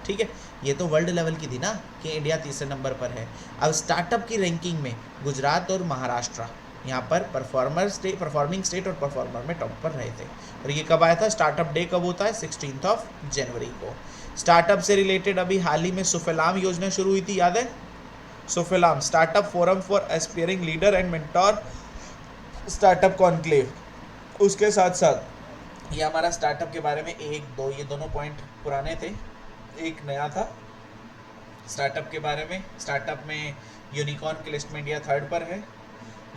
ठीक है, ये तो वर्ल्ड लेवल की थी ना कि इंडिया तीसरे नंबर पर है। अब स्टार्टअप की रैंकिंग में गुजरात और महाराष्ट्र यहाँ पर परफॉर्मिंग स्टेट और परफॉर्मर में टॉप पर रहे थे। और ये कब आया था, स्टार्टअप डे कब होता है, 16 जनवरी को। स्टार्टअप से रिलेटेड अभी हाल ही में सुफलाम योजना शुरू हुई थी, याद है, Suphalam startup forum for aspiring leader and mentor startup conclave. उसके साथ साथ ये हमारा स्टार्टअप के बारे में ये दोनों पॉइंट पुराने थे, एक नया था स्टार्टअप के बारे में। स्टार्टअप में यूनिकॉर्न की लिस्ट में इंडिया 3rd पर है।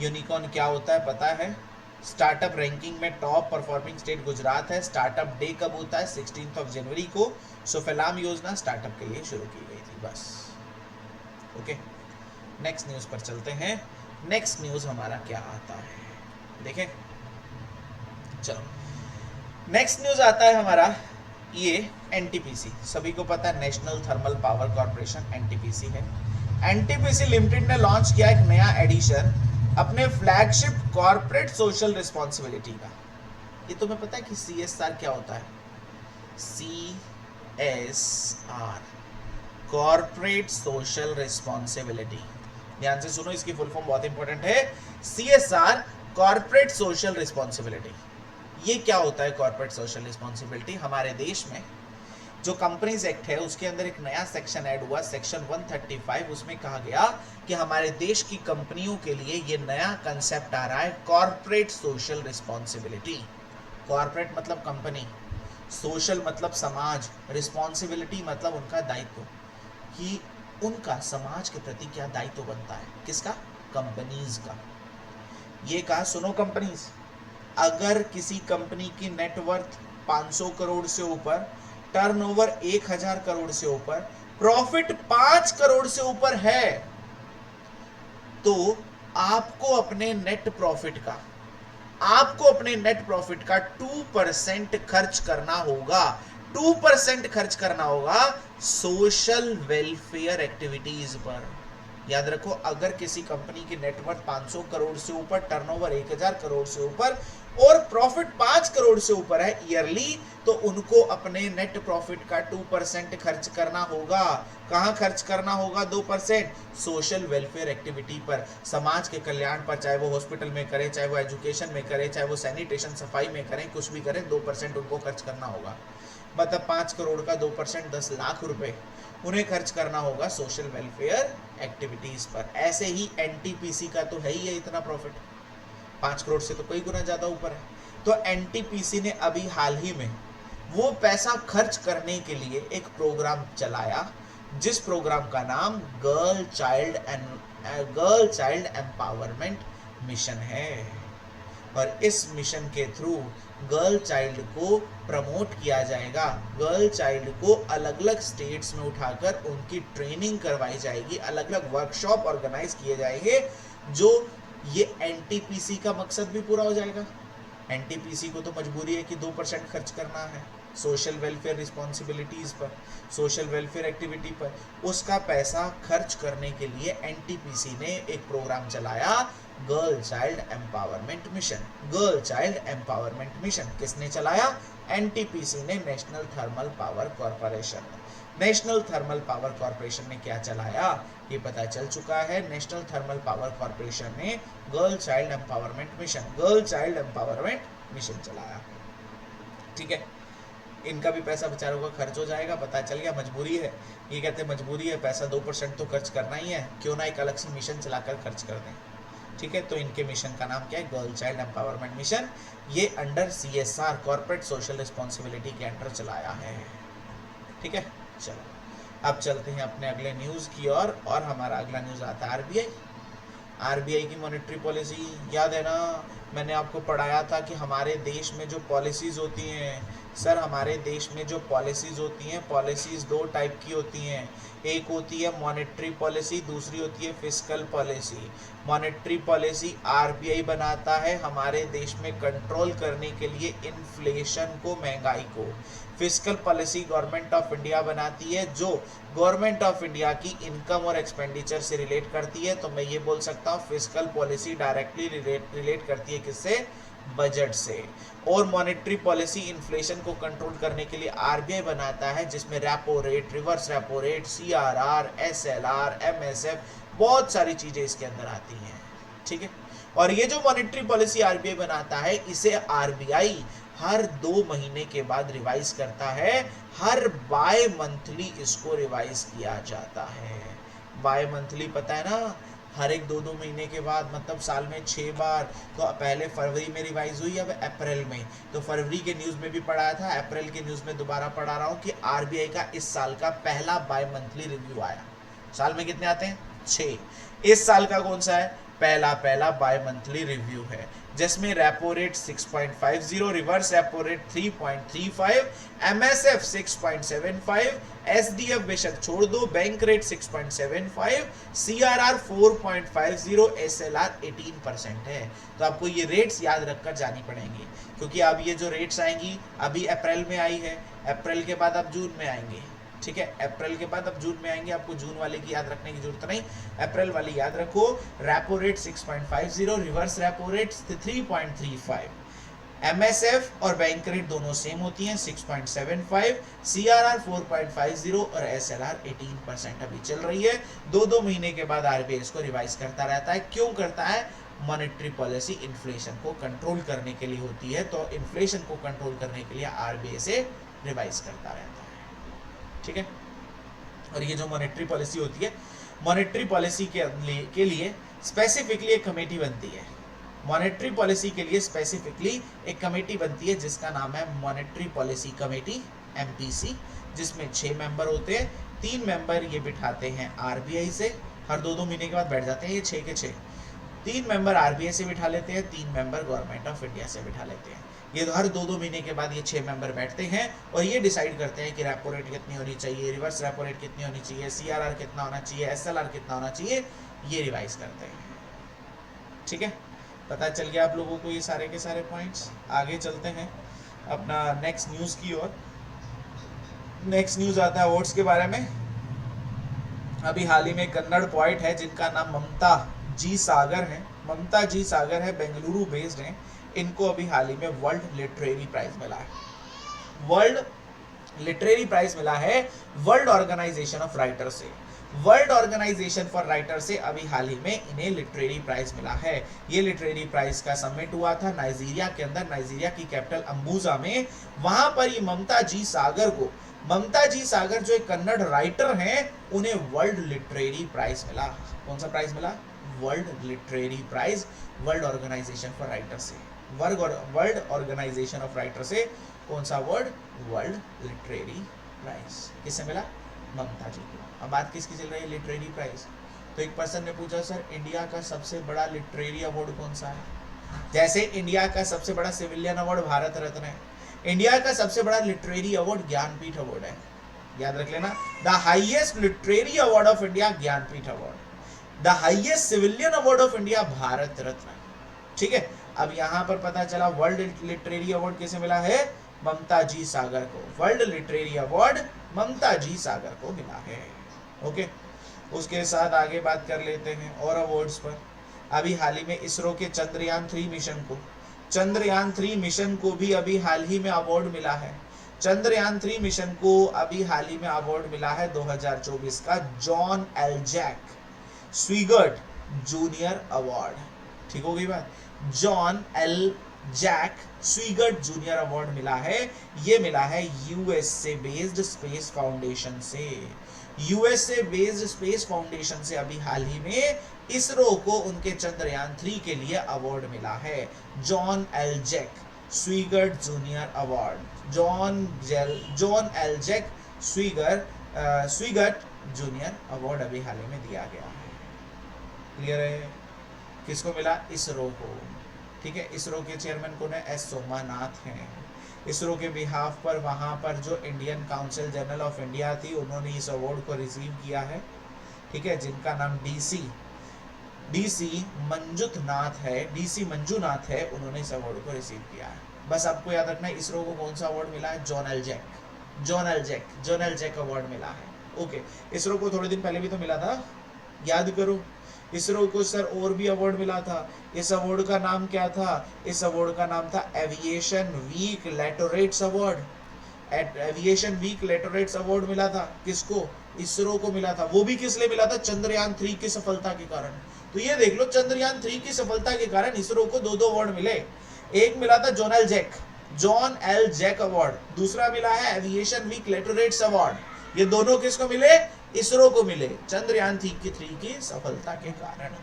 यूनिकॉर्न क्या होता है पता है, स्टार्टअप रैंकिंग में टॉप परफॉर्मिंग स्टेट गुजरात है। स्टार्टअप डे कब होता है, 16 जनवरी को। सुफलाम योजना स्टार्टअप के लिए शुरू की गई थी, बस। ओके, नेक्स्ट न्यूज़ पर चलते हैं। नेक्स्ट न्यूज़ हमारा क्या आता है, देखें। चलो, नेक्स्ट न्यूज़ आता है हमारा ये एनटीपीसी। सभी को पता है national thermal power corporation NTPC है। एनटीपीसी लिमिटेड ने लॉन्च किया एक नया एडिशन अपने फ्लैगशिप कॉर्पोरेट सोशल रिस्पॉन्सिबिलिटी का। ये तुम्हें पता है कि CSR क्या होता है, CSR कॉर्पोरेट सोशल रिस्पॉन्सिबिलिटी। ध्यान से सुनो, इसकी फुल फॉर्म बहुत इंपॉर्टेंट है। CSR corporate social responsibility. ये क्या होता है कॉर्पोरेट सोशल रिस्पॉन्सिबिलिटी। हमारे देश में जो कंपनीज एक्ट है उसके अंदर एक नया सेक्शन ऐड हुआ, सेक्शन 135। उसमें कहा गया कि हमारे देश की कंपनियों के लिए ये नया कंसेप्ट आ रहा है, कॉर्पोरेट सोशल रिस्पॉन्सिबिलिटी। कॉर्पोरेट मतलब कंपनी, सोशल मतलब समाज, रिस्पॉन्सिबिलिटी मतलब उनका दायित्व, कि उनका समाज के प्रति क्या दायित्व बनता है, किसका, कंपनीज का। ये कहा, सुनो कंपनीज, अगर किसी कंपनी की नेटवर्थ 500 करोड़ से ऊपर, टर्नओवर 1000 करोड़ से ऊपर, प्रॉफिट 5 करोड़ से ऊपर है, तो आपको अपने नेट प्रॉफिट का 2% खर्च करना होगा। 2% खर्च करना होगा सोशल वेलफेयर एक्टिविटीज पर। याद रखो, अगर किसी कंपनी की नेटवर्थ 500 करोड़ से ऊपर, टर्नओवर 1000 करोड़ से ऊपर, और प्रॉफिट 5 करोड़ से ऊपर है ईयरली, तो उनको अपने नेट प्रॉफिट का 2% खर्च करना होगा। कहां खर्च करना होगा 2%? सोशल वेलफेयर एक्टिविटी पर, समाज के कल्याण पर, चाहे वो हॉस्पिटल में करें, चाहे वो एजुकेशन में करें, चाहे वो सैनिटेशन सफाई में करें, कुछ भी करें, 2% उनको खर्च करना होगा। मतलब 5 करोड़ का 2% 10 लाख रुपए उन्हें खर्च करना होगा सोशल वेलफेयर एक्टिविटीज पर। ऐसे ही एनटीपीसी का तो है ही है इतना प्रॉफिट, 5 करोड़ से तो कई गुना ज्यादा ऊपर है। तो एनटीपीसी ने अभी हाल ही में वो पैसा खर्च करने के लिए एक प्रोग्राम चलाया, जिस प्रोग्राम का नाम गर्ल चाइल्ड एम्पावरमेंट मिशन है। और इस मिशन के थ्रू गर्ल चाइल्ड को प्रमोट किया जाएगा, गर्ल चाइल्ड को अलग अलग स्टेट्स में उठाकर उनकी ट्रेनिंग करवाई जाएगी, अलग अलग वर्कशॉप ऑर्गेनाइज किए जाएंगे, जो ये एनटीपीसी का मकसद भी पूरा हो जाएगा। एनटीपीसी को तो मजबूरी है कि 2% खर्च करना है सोशल वेलफेयर रिस्पॉन्सिबिलिटीज पर, सोशल वेलफेयर एक्टिविटी पर। उसका पैसा खर्च करने के लिए एनटीपीसी ने एक प्रोग्राम चलाया, girl child empowerment mission. Girl child empowerment mission किसने चलाया? एनटीपीसी ने, national thermal power corporation. National thermal power corporation ने क्या चलाया ये पता चल चुका है। नेशनल थर्मल पावर कॉरपोरेशन ने गर्ल चाइल्ड एम्पावरमेंट मिशन चलाया। ठीक है, इनका भी पैसा बेचारों का खर्च हो जाएगा, पता चल गया मजबूरी है। ये कहते हैं मजबूरी है, पैसा 2% तो खर्च करना ही है, क्यों ना एक अलग से मिशन चलाकर खर्च कर दें। ठीक है, तो इनके मिशन का नाम क्या है? Girl child empowerment mission. ये under CSR, corporate social responsibility के अंडर चलाया है। ठीक है, चलो अब चलते हैं अपने अगले न्यूज़ की ओर, और हमारा अगला न्यूज़ आता है आरबीआई की मॉनेटरी पॉलिसी। याद है ना, मैंने आपको पढ़ाया था कि हमारे देश में जो पॉलिसीज़ होती हैं, सर हमारे देश में जो पॉलिसीज़ होती हैं, पॉलिसीज़ 2 टाइप की होती हैं। एक होती है मॉनेटरी पॉलिसी, दूसरी होती है fiscal policy. Monetary policy RBI बनाता है हमारे देश में कंट्रोल करने के लिए इन्फ्लेशन को, महंगाई को। Fiscal policy government of India बनाती है, जो गवर्नमेंट ऑफ इंडिया की इनकम और एक्सपेंडिचर से रिलेट करती है। तो मैं ये बोल सकता हूँ फिस्कल पॉलिसी डायरेक्टली रिलेट करती है किससे? बजट से। और मॉनेटरी पॉलिसी इन्फ्लेशन को कंट्रोल करने के लिए आरबीआई बनाता है, जिसमें repo rate, reverse repo rate, CRR, SLR, MSF, बहुत सारी चीजें इसके अंदर आती हैं। ठीक है, और ये जो मॉनेटरी पॉलिसी आरबीआई बनाता है, इसे आरबीआई हर 2 महीने के बाद रिवाइज करता है। हर बाय मंथली इसको रिवाइज किया जाता है। बाय मंथली पता है ना, हर एक 2-2 महीने के बाद, मतलब साल में 6 बार। तो पहले फरवरी में रिवाइज हुई, अब अप्रैल में। तो फरवरी के न्यूज़ में भी पढ़ाया था, अप्रैल के न्यूज़ में दोबारा पढ़ा रहा हूँ कि आरबीआई का इस साल का पहला बाय मंथली रिव्यू आया। साल में कितने आते हैं? 6। इस साल का कौन सा है? पहला बाय मंथली रिव्यू है, जिसमें repo rate 6.50, reverse repo rate 3.35, MSF 6.75, SDF बेशक छोड़ दो, बैंक रेट 6.75, सीआरआर 4.50, एसएलआर 18% है। तो आपको ये रेट्स याद रखकर जानी पड़ेंगी, क्योंकि अब ये जो रेट्स आएंगी, अभी अप्रैल में आई है, अप्रैल के बाद अब जून में आएंगे। ठीक है, अप्रैल के बाद अब जून में आएंगे, आपको जून वाले की याद रखने की जरूरत नहीं, अप्रैल वाली याद रखो। Repo rate 6.50, reverse repo rate 3.35, MSF और बैंक रेट दोनों सेम होती हैं 6.75, सीआरआर 4.50 और एसएलआर 18% अभी चल रही है। 2-2 महीने के बाद आरबीआई इसको रिवाइज करता रहता है। क्यों करता है? मॉनेटरी पॉलिसी इन्फ्लेशन को कंट्रोल करने के लिए होती है, तो इन्फ्लेशन को कंट्रोल करने के लिए आरबीआई से रिवाइज करता रहता है। ठीक है, और ये जो मॉनेटरी पॉलिसी होती है, मॉनेटरी पॉलिसी के लिए स्पेसिफिकली एक कमेटी बनती है। मॉनेटरी पॉलिसी के लिए स्पेसिफिकली एक कमेटी बनती है, जिसका नाम है मॉनेटरी पॉलिसी कमेटी, एमपीसी, जिसमें 6 मेंबर होते हैं। 3 मेंबर ये बिठाते हैं आरबीआई से, हर 2-2 महीने के बाद बैठ जाते हैं ये 6 के 6। 3 मेंबर आरबीआई से बिठा लेते हैं, 3 मेंबर गवर्नमेंट ऑफ इंडिया से बिठा लेते हैं। ये हर 2-2 महीने के बाद ये 6 मेंबर बैठते हैं और ये डिसाइड करते हैं कि रेपो रेट कितनी होनी चाहिए, रिवर्स रेपो रेट कितनी होनी चाहिए, सीआरआर कितना होना चाहिए, एसएलआर कितना होना चाहिए, ये रिवाइज करते हैं। ठीक है, पता चल गया आप लोगों को ये सारे के सारे पॉइंट्स। आगे चलते हैं अपना नेक्स्ट न्यूज़ की ओर। नेक्स्ट न्यूज़ आता है वोट्स के बारे में। अभी हाल ही में कन्नड़ पोइट है जिनका नाम ममता जी सागर है। ममता जी सागर है, बेंगलुरु बेस्ड हैं। इनको अभी हाल ही में वर्ल्ड लिटरेरी प्राइज मिला है। वर्ल्ड लिटरेरी प्राइज मिला है वर्ल्ड ऑर्गेनाइजेशन ऑफ राइटर से। वर्ल्ड ऑर्गेनाइजेशन फॉर राइटर से अभी हाल ही में इन्हें लिटरेरी प्राइज मिला है। ये लिटरेरी प्राइज का समिट हुआ था नाइजीरिया के अंदर, नाइजीरिया की कैपिटल अम्बुजा में। वहां पर ये ममता जी सागर जो एक कन्नड़ राइटर हैं, उन्हें वर्ल्ड लिटरेरी प्राइज मिला। कौन सा प्राइज मिला? World literary prize, world organisation for writer से, वर्ल्ड ऑर्गेनाइजेशन ऑफ राइटर से। कौन सा वर्ड? World literary prize. किससे मिला? ममता जी को। अब बात किसकी चल रही है? Literary prize. तो एक पर्सन ने पूछा, सर इंडिया का सबसे बड़ा लिटरेरी अवार्ड कौन सा है? जैसे इंडिया का सबसे बड़ा सिविलियन अवार्ड भारत रत्न है, इंडिया का सबसे बड़ा लिटरेरी अवार्ड ज्ञानपीठ अवार्ड है। याद रख लेना, the highest literary award of India Jnanpith award, the highest civilian award of India Bharat Ratna. ठीक है, अब यहां पर पता चला वर्ल्ड लिटरेरी अवार्ड किसे मिला है? ममता जी सागर को। वर्ल्ड लिटरेरी अवार्ड ममता जी सागर को मिला है। ओके, उसके साथ आगे बात कर लेते हैं और अवार्ड्स पर। अभी हाल ही में इसरो के चंद्रयान 3 मिशन को भी अभी हाल ही में अवार्ड मिला है। चंद्रयान 3 मिशन को अभी हाल ही में अवार्ड मिला है 2024 का John L Jack Swigert junior award. ठीक हो गई बात? John L Jack Swigert junior award मिला है। ये मिला है यूएसए बेस्ड स्पेस फाउंडेशन से। यूएसए बेस्ड स्पेस फाउंडेशन से अभी हाल ही में इसरो को उनके चंद्रयान 3 के लिए अवार्ड मिला है, John L Jack Swigert junior award. John L Jack Swigert junior award अभी हाल ही में दिया गया है। क्लियर है? किसको मिला? इसरो को। ठीक है, इसरो के चेयरमैन कौन है? एस सोमानाथ हैं। इसरो के बिहाफ पर वहाँ पर जो Indian council general of India थी, उन्होंने इस अवार्ड को रिसीव किया है। ठीक है, जिनका नाम डीसी मंजूनाथ है, उन्होंने इस अवार्ड को रिसीव किया है। बस आपको याद रखना है इसरो को कौन सा अवार्ड मिला है? जॉन एल जैक अवार्ड मिला है। ओके, इसरो को थोड़े दिन पहले भी तो मिला था, याद करो। इसरो को सर और भी अवार्ड मिला था। इस अवार्ड का नाम क्या था? इस अवार्ड का नाम था aviation week laureates award. Aviation week laureates award मिला था किसको? इसरो को मिला था। वो भी किस लिए मिला था? चंद्रयान 3 की सफलता के कारण। तो ये देख लो, चंद्रयान 3 की सफलता के कारण इसरो को 2 अवार्ड मिले। एक मिला था जॉन एल जैक अवार्ड, दूसरा मिला है एविएशन वीक लेटोरेट्स अवार्ड। ये दोनों किसको मिले? इसरो को मिले, चंद्रयान 3 की सफलता के कारण।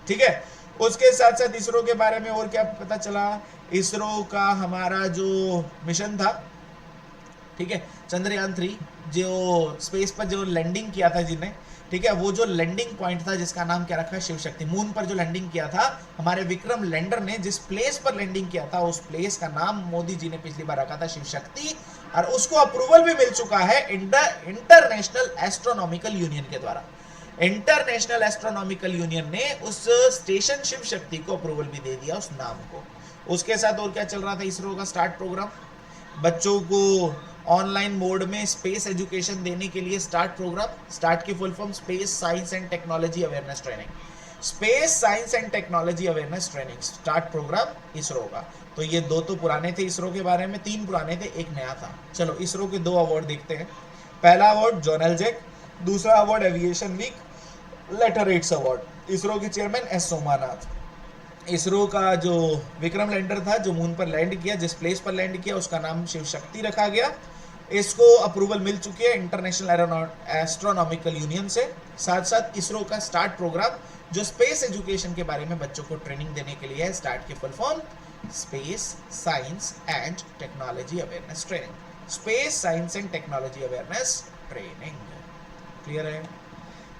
ठीक है, उसके साथ साथ इसरो के बारे में और क्या पता चला? इसरो का हमारा जो मिशन था, ठीक है, चंद्रयान 3 जो स्पेस पर जो लैंडिंग किया था जिन्हें, ठीक है, वो जो लैंडिंग पॉइंट था जिसका नाम क्या रखा? शिव शक्ति। मून पर जो लैंडिंग किया था हमारे विक्रम लैंडर ने, जिस प्लेस पर लैंडिंग किया था, उस प्लेस का नाम मोदी जी ने पिछली बार रखा था शिव शक्ति, और उसको अप्रूवल भी मिल चुका है इंटरनेशनल एस्ट्रोनॉमिकल यूनियन के द्वारा। इंटरनेशनल एस्ट्रोनॉमिकल यूनियन ने उस स्टेशन शिव शक्ति को अप्रूवल भी दे दिया, उस नाम को। उसके साथ और क्या चल रहा था? इसरो का स्टार्ट प्रोग्राम, बच्चों को ऑनलाइन मोड में स्पेस एजुकेशन देने के लिए स्टार्ट प्रोग्राम। स्टार्ट की full form space science and technology awareness training. Space science and technology awareness training start programme ISRO का। तो ये 2 तो पुराने थे इसरो के बारे में, 3 पुराने थे, एक नया था। चलो इसरो के 2 अवार्ड देखते हैं। पहला अवार्ड जॉन एल जैक, दूसरा award aviation week laureates award. ISRO के चेयरमैन एस सोमानाथ। इसरो का जो विक्रम लैंडर था जो मून पर लैंड किया, जिस प्लेस पर लैंड किया, उसका नाम शिव शक्ति रखा गया। इसको अप्रूवल मिल चुकी है इंटरनेशनल एस्ट्रोनॉमिकल यूनियन से। साथ साथ इसरो का स्टार्ट प्रोग्राम जो स्पेस एजुकेशन के बारे में बच्चों को ट्रेनिंग देने के लिए है, स्टार्ट की full form space science and technology awareness training. Space science and technology awareness training. Clear है?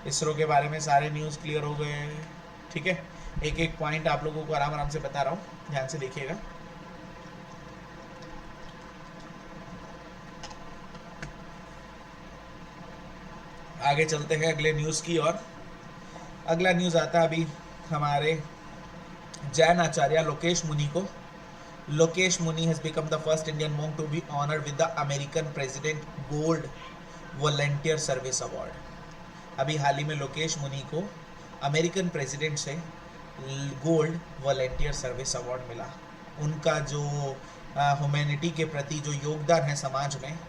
इसरो के बारे में सारे न्यूज़ क्लियर हो गए हैं। ठीक है, एक एक पॉइंट आप लोगों को आराम से बता रहा हूँ, ध्यान से देखिएगा। आगे चलते हैं अगले न्यूज़ की ओर। अगला न्यूज़ आता है अभी हमारे जैन आचार्य लोकेश मुनि को। Lokesh Muni has become the first Indian monk to be honoured with the American president gold volunteer service award. अभी हाल ही में लोकेश मुनि को अमेरिकन प्रेसिडेंट से गोल्ड वॉलंटियर सर्विस अवार्ड मिला। उनका जो ह्यूमैनिटी के प्रति जो योगदान है समाज में,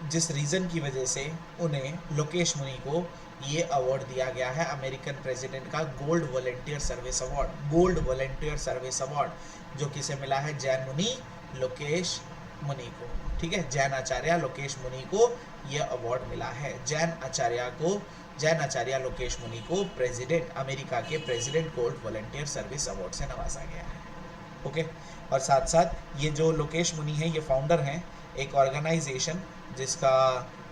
जिस रीज़न की वजह से उन्हें लोकेश मुनि को ये अवार्ड दिया गया है अमेरिकन प्रेसिडेंट का gold volunteer service award, gold volunteer service award, जो किसे मिला है, जैन मुनि लोकेश मुनि को। ठीक है, जैन आचार्य लोकेश मुनि को यह अवार्ड मिला है। जैन आचार्य लोकेश मुनि को प्रेसिडेंट, अमेरिका के president gold volunteer service award से नवाजा गया है। ओके, और साथ साथ ये जो लोकेश मुनि है ये फाउंडर हैं एक ऑर्गेनाइजेशन जिसका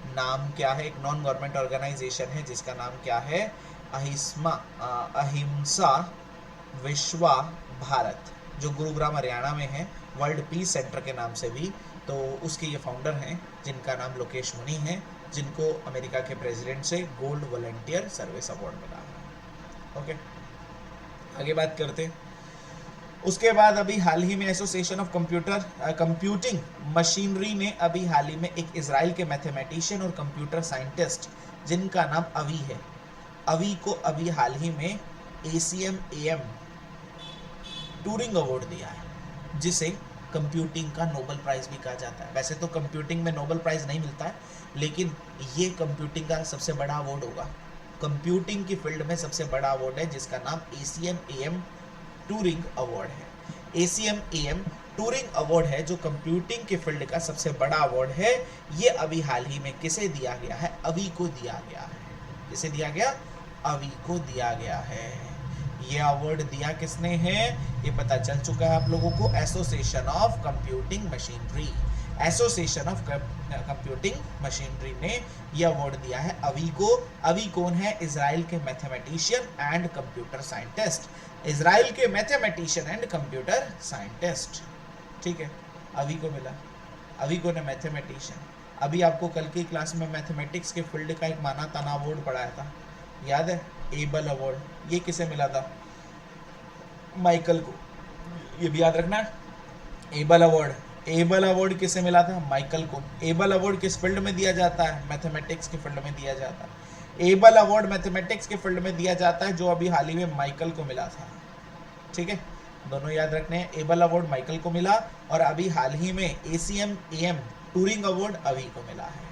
नाम क्या है, एक नॉन गवर्नमेंट ऑर्गेनाइजेशन है जिसका नाम क्या है, अहिंसा विश्वा भारत, जो गुरुग्राम हरियाणा में है, वर्ल्ड पीस सेंटर के नाम से भी। तो उसके ये फाउंडर हैं जिनका नाम लोकेश मुनि है, जिनको अमेरिका के प्रेसिडेंट से गोल्ड वॉलंटियर सर्विस अवार्ड मिला है। ओके, आगे बात करते हैं। उसके बाद अभी हाल ही में एसोसिएशन ऑफ कंप्यूटिंग मशीनरी ने अभी हाल ही में एक इजराइल के मैथमेटिशियन और कंप्यूटर साइंटिस्ट जिनका नाम अवी है, अवी को अभी हाल ही में ACM टूरिंग अवार्ड दिया है, जिसे कंप्यूटिंग का नोबेल प्राइज भी कहा जाता है। वैसे तो कंप्यूटिंग में नोबेल प्राइज नहीं मिलता है, लेकिन ये कंप्यूटिंग का सबसे बड़ा अवार्ड होगा। कंप्यूटिंग की फील्ड में सबसे बड़ा अवार्ड है जिसका नाम ACM टूरिंग अवार्ड है। ACM टूरिंग अवार्ड है जो कंप्यूटिंग के फील्ड का सबसे बड़ा अवार्ड है। ये अभी हाल ही में किसे दिया गया है, अवी को दिया गया है। किसे दिया गया, अवी को दिया गया है। ये अवार्ड दिया किसने है, ये पता चल चुका है आप लोगों को, association of computing machinery, association of computing machinery ने ये अवार्ड दिया है अवी को। अवी कौन है, इजराइल के mathematician and computer scientist, Israel के मैथमेटिशियन एंड कंप्यूटर साइंटिस्ट। ठीक है, अवी को मिला, अवी को ने मैथमेटिशियन। अभी आपको कल की क्लास में मैथमेटिक्स के फील्ड का एक माना ताना अवार्ड पढ़ाया था, याद है, एबल अवार्ड। ये किसे मिला था, माइकल को, ये भी याद रखना। एबल अवार्ड किसे मिला था, माइकल को। एबल अवार्ड किस फील्ड में दिया जाता है, मैथमेटिक्स के फील्ड में दिया जाता है। एबल अवार्ड मैथमेटिक्स के फील्ड में दिया जाता है, जो अभी हाल ही में माइकल को मिला था। ठीक है, दोनों याद रखने हैं, एबल अवार्ड माइकल को मिला और अभी हाल ही में ACM टूरिंग अवार्ड अवी को मिला है।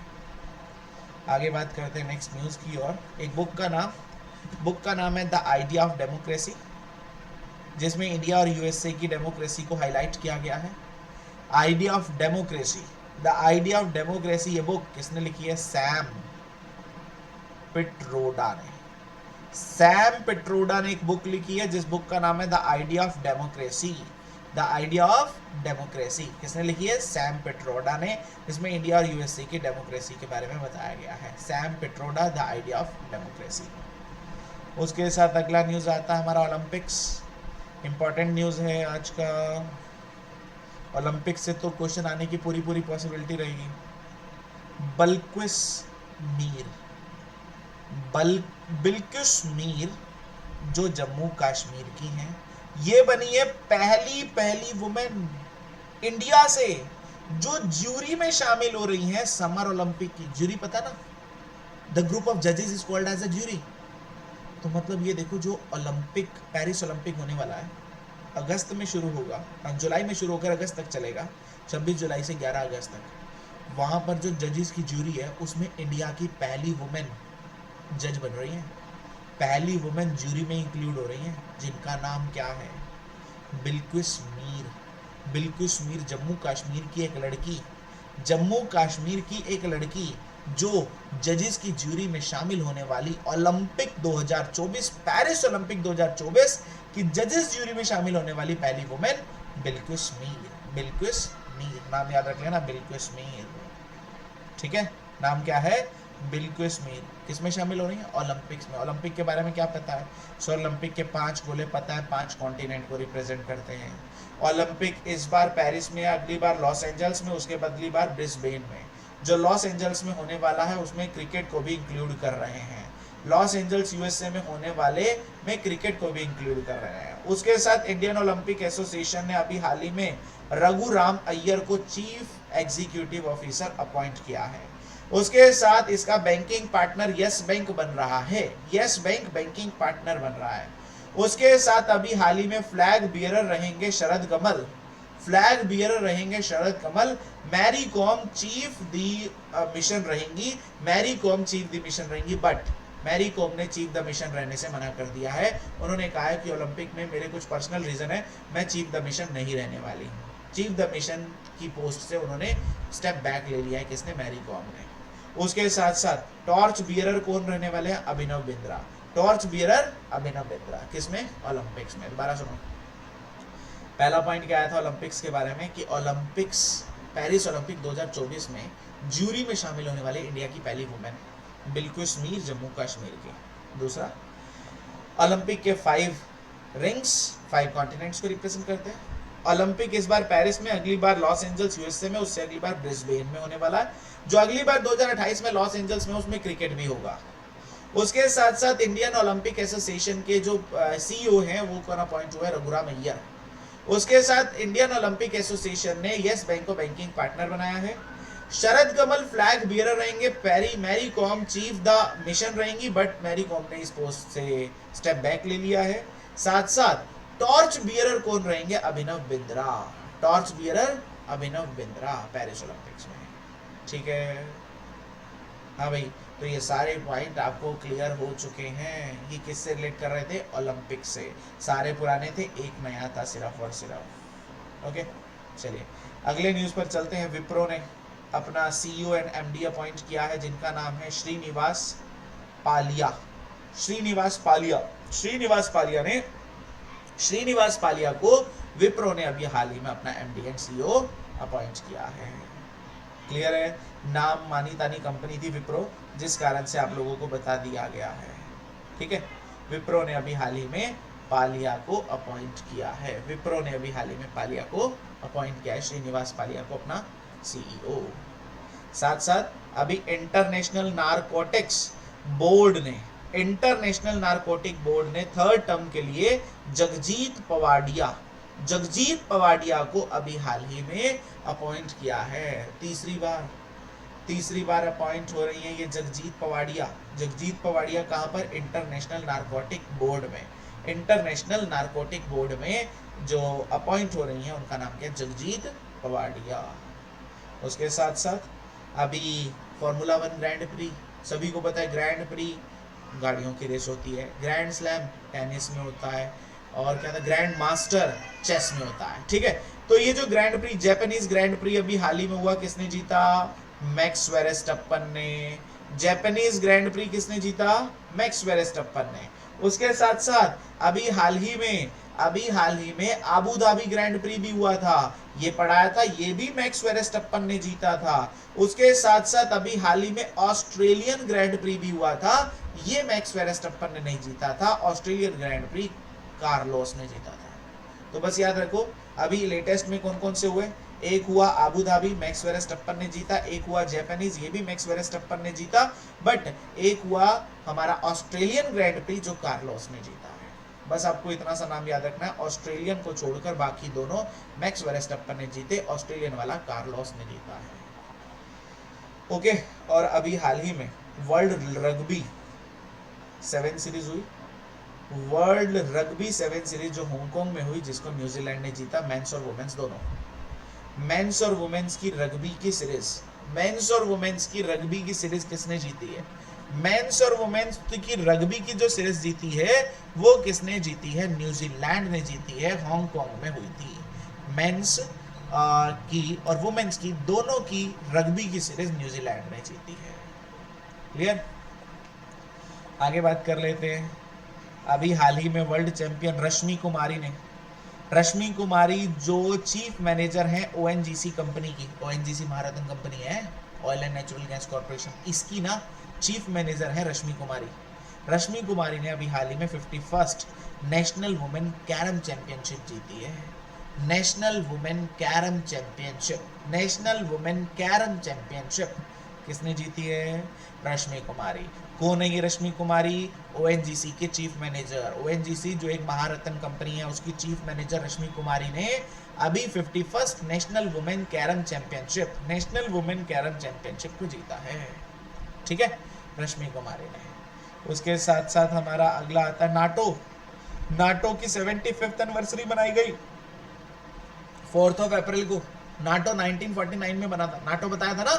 आगे बात करते हैं नेक्स्ट न्यूज़ की और एक बुक का नाम है द आइडिया ऑफ डेमोक्रेसी, जिसमें इंडिया और USA की डेमोक्रेसी को हाईलाइट किया गया है। Idea of democracy, the idea of democracy, ये बुक किसने लिखी है, सैम पिट्रोडा ने। सैम पिट्रोडा ने एक बुक लिखी है जिस बुक का नाम है the idea of democracy. The idea of democracy किसने लिखी है, सैम पिट्रोडा ने, जिसमें इंडिया और USA की डेमोक्रेसी के बारे में बताया गया है। Sam Pitroda, the idea of democracy. उसके साथ अगला न्यूज़ आता है हमारा ओलंपिक्स। इम्पॉर्टेंट न्यूज़ है आज का। ओलंपिक्स से तो क्वेश्चन आने की पूरी पॉसिबिलिटी रहेगी। बिल्किस मीर जो जम्मू कश्मीर की हैं, ये बनी है पहली वुमेन इंडिया से जो ज्यूरी में शामिल हो रही हैं समर ओलंपिक की। ज्यूरी पता ना, द ग्रुप ऑफ जजेस is called as a jury. तो मतलब ये देखो, जो ओलंपिक, पेरिस ओलंपिक होने वाला है, अगस्त में शुरू होगा, जुलाई में शुरू होकर अगस्त तक चलेगा, 26 जुलाई से 11 अगस्त तक। वहाँ पर जो जजेस की ज्यूरी है उसमें इंडिया की पहली वुमेन जज बन रही हैं, पहली वुमेन ज्यूरी में इंक्लूड हो रही हैं, जिनका नाम क्या है, बिल्किस मीर जम्मू कश्मीर की एक लड़की जो जजेस की ज्यूरी में शामिल होने वाली ओलंपिक 2024, पेरिस ओलंपिक 2024 की जजेस ज्यूरी में शामिल होने वाली पहली वुमेन बिल्किस मीर। नाम याद रख लेना, बिल्किस मीर। ठीक है, नाम क्या है, बिल्किस मीर। किसमें शामिल हो रही है, ओलंपिक्स में। ओलंपिक के बारे में क्या पता है, सो ओलंपिक के 5 गोले पता है, 5 कॉन्टिनेंट को रिप्रेजेंट करते हैं। ओलंपिक इस बार पेरिस में, अगली बार लॉस एंजल्स में, उसके बदली बार ब्रिस्बेन में। जो लॉस एंजल्स में होने वाला है उसमें क्रिकेट को भी इंक्लूड कर रहे हैं। लॉस एंजल्स USA में होने वाले में क्रिकेट को भी इंक्लूड कर रहे हैं। उसके साथ इंडियन ओलंपिक एसोसिएशन ने अभी हाल ही में रघुराम अय्यर को चीफ एग्जीक्यूटिव ऑफिसर अपॉइंट किया है। उसके साथ इसका बैंकिंग पार्टनर यस बैंक बन रहा है, यस बैंक बैंकिंग पार्टनर बन रहा है। उसके साथ अभी हाल ही में फ्लैग बियरर रहेंगे शरद कमल। फ्लैग बियरर रहेंगे शरद कमल, मैरी कॉम चीफ दी मिशन रहेंगी, मैरी कॉम चीफ दी मिशन रहेंगी, बट मैरी कॉम ने चीफ द मिशन रहने से मना कर दिया है। उन्होंने कहा है कि ओलंपिक में मेरे कुछ पर्सनल रीजन है, मैं चीफ द मिशन नहीं रहने वाली। चीफ द मिशन की पोस्ट से उन्होंने स्टेप बैक ले लिया है, किसने, मैरी कॉम ने। उसके साथ साथ टॉर्च बियरर कौन रहने वाले हैं, अभिनव बिंद्रा। टॉर्च बियरर अभिनव बिंद्रा, किसमें, ओलंपिक्स में। दोबारा सुनो, पहला पॉइंट क्या आया था ओलंपिक्स के बारे में कि ओलंपिक्स, पेरिस ओलंपिक 2024 में ज्यूरी में शामिल होने वाले इंडिया की पहली वुमेन बिल्कुस मीर, जम्मू कश्मीर की। दूसरा, ओलंपिक के 5 रिंग्स 5 कॉन्टिनेंट्स को रिप्रेजेंट करते हैं। ओलंपिक इस बार पेरिस में, अगली बार लॉस एंजल्स यूएसए में, उससे अगली बार ब्रिस्बेन में होने वाला है। जो अगली बार 2028 में लॉस एंजल्स में, उसमें क्रिकेट भी होगा। उसके साथ साथ इंडियन ओलंपिक एसोसिएशन के जो सीईओ हैं वो कौन अपॉइंट हुए, रघुराम अय्यर। उसके साथ इंडियन ओलंपिक एसोसिएशन ने यस बैंक को बैंकिंग पार्टनर बनाया है। शरद कमल फ्लैग बियरर रहेंगे, Mary Kom chief the mission रहेंगी, बट मैरी कॉम ने इस पोस्ट से स्टेप बैक ले लिया है। साथ साथ टॉर्च बियरर कौन रहेंगे, Abhinav Bindra. Torch bearer Abhinav Bindra Paris Olympics में, ठीक है। हाँ भाई, तो ये सारे पॉइंट आपको क्लियर हो चुके हैं। ये किससे रिलेट कर रहे थे, ओलंपिक से। सारे पुराने थे, एक नया था सिर्फ और सिर्फ। ओके, चलिए अगले न्यूज़ पर चलते हैं। विप्रो ने अपना सीईओ एंड एमडी अपॉइंट किया है, जिनका नाम है श्रीनिवास पालिया। श्रीनिवास पालिया को विप्रो ने अभी हाल ही में अपना एमडी एंड सीईओ अपॉइंट किया है। क्लियर है, नाम मानी तानी कंपनी थी विप्रो, जिस कारण से आप लोगों को बता दिया गया है, ठीक है। विप्रो ने अभी हाल ही में पालिया को अपॉइंट किया है। विप्रो ने अभी हाल ही में पालिया को अपॉइंट किया है, श्रीनिवास पालिया को अपना सीईओ। साथ साथ अभी इंटरनेशनल नारकोटिक बोर्ड ने 3rd टर्म के लिए जगजीत पवाडिया को अभी हाल ही में अपॉइंट किया है। तीसरी बार अपॉइंट हो रही है ये जगजीत पवाडिया कहाँ पर, इंटरनेशनल नारकोटिक बोर्ड में जो अपॉइंट हो रही हैं उनका नाम क्या है, जगजीत पवाडिया। उसके साथ साथ अभी फार्मूला 1 ग्रैंड प्री, सभी को पता है ग्रैंड प्री गाड़ियों की रेस होती है, ग्रैंड स्लैम टेनिस में होता है, और क्या था, ग्रैंड मास्टर चेस में होता है, ठीक है। तो ये जो grand pre, Japanese grand pre अभी हाल ही में हुआ, किसने जीता, मैक्स वेरस्टप्पन ने। जापानीज ग्रैंड प्री किसने जीता, मैक्स वेरस्टप्पन ने। उसके साथ साथ अभी हाल ही में आबू धाबी ग्रैंड प्री भी हुआ था, ये पढ़ाया था, ये भी मैक्स वेरस्टप्पन ने जीता था। उसके साथ साथ अभी हाल ही में ऑस्ट्रेलियन ग्रैंड प्री भी हुआ था, ये मैक्स वेरस्टप्पन ने नहीं जीता था, ऑस्ट्रेलियन ग्रैंड प्री कार्लोस ने जीता था। तो बस याद रखो, अभी लेटेस्ट में कौन कौन से हुए, एक हुआ आबू धाबी, मैक्स वेरस्टप्पन ने जीता, एक हुआ जापानीज, ये भी मैक्स वेरस्टप्पन ने जीता, बट एक हुआ हमारा ऑस्ट्रेलियन ग्रैंड प्री जो कार्लोस ने जीता है। बस आपको इतना सा नाम याद रखना है, ऑस्ट्रेलियन को छोड़कर बाकी दोनों मैक्स वेरस्टप्पन ने जीते, ऑस्ट्रेलियन वाला कार्लोस ने जीता है। ओके, और अभी हाल ही में वर्ल्ड रग्बी 7 सीरीज हुई, वर्ल्ड रग्बी 7 सीरीज जो हांगकांग में हुई, जिसको न्यूजीलैंड ने जीता, मेंस और वुमेन्स दोनों। मेंस और वुमेन्स की रग्बी की सीरीज किसने जीती है, मेंस और वुमेन्स की रग्बी की जो सीरीज जीती है वो किसने जीती है, न्यूजीलैंड ने जीती है, हांगकांग में हुई थी। मेंस की और वुमेन्स की दोनों की रग्बी की सीरीज न्यूजीलैंड ने जीती है। क्लियर, आगे बात कर लेते हैं। अभी हाल ही में वर्ल्ड चैंपियन रश्मि कुमारी जो चीफ मैनेजर हैं ओएनजीसी कंपनी की, ओएनजीसी महारत्न कंपनी है, oil and natural gas corporation, इसकी ना चीफ मैनेजर है रश्मि कुमारी ने अभी हाल ही में 51st national women carrom championship जीती है। नेशनल वुमेन कैरम चैंपियनशिप किसने जीती है, रश्मि कुमारी। कौन है ये रश्मि कुमारी, ओएनजीसी के चीफ मैनेजर। ओएनजीसी जो एक महारत्न कंपनी है, उसकी चीफ मैनेजर रश्मि कुमारी ने अभी 51st national women carrom championship को जीता है, ठीक है, रश्मि कुमारी ने। उसके साथ साथ हमारा अगला आता है नाटो की 75th एनिवर्सरी मनाई गई। 4 अप्रैल को नाटो 1949 में बना था, नाटो बताया था ना।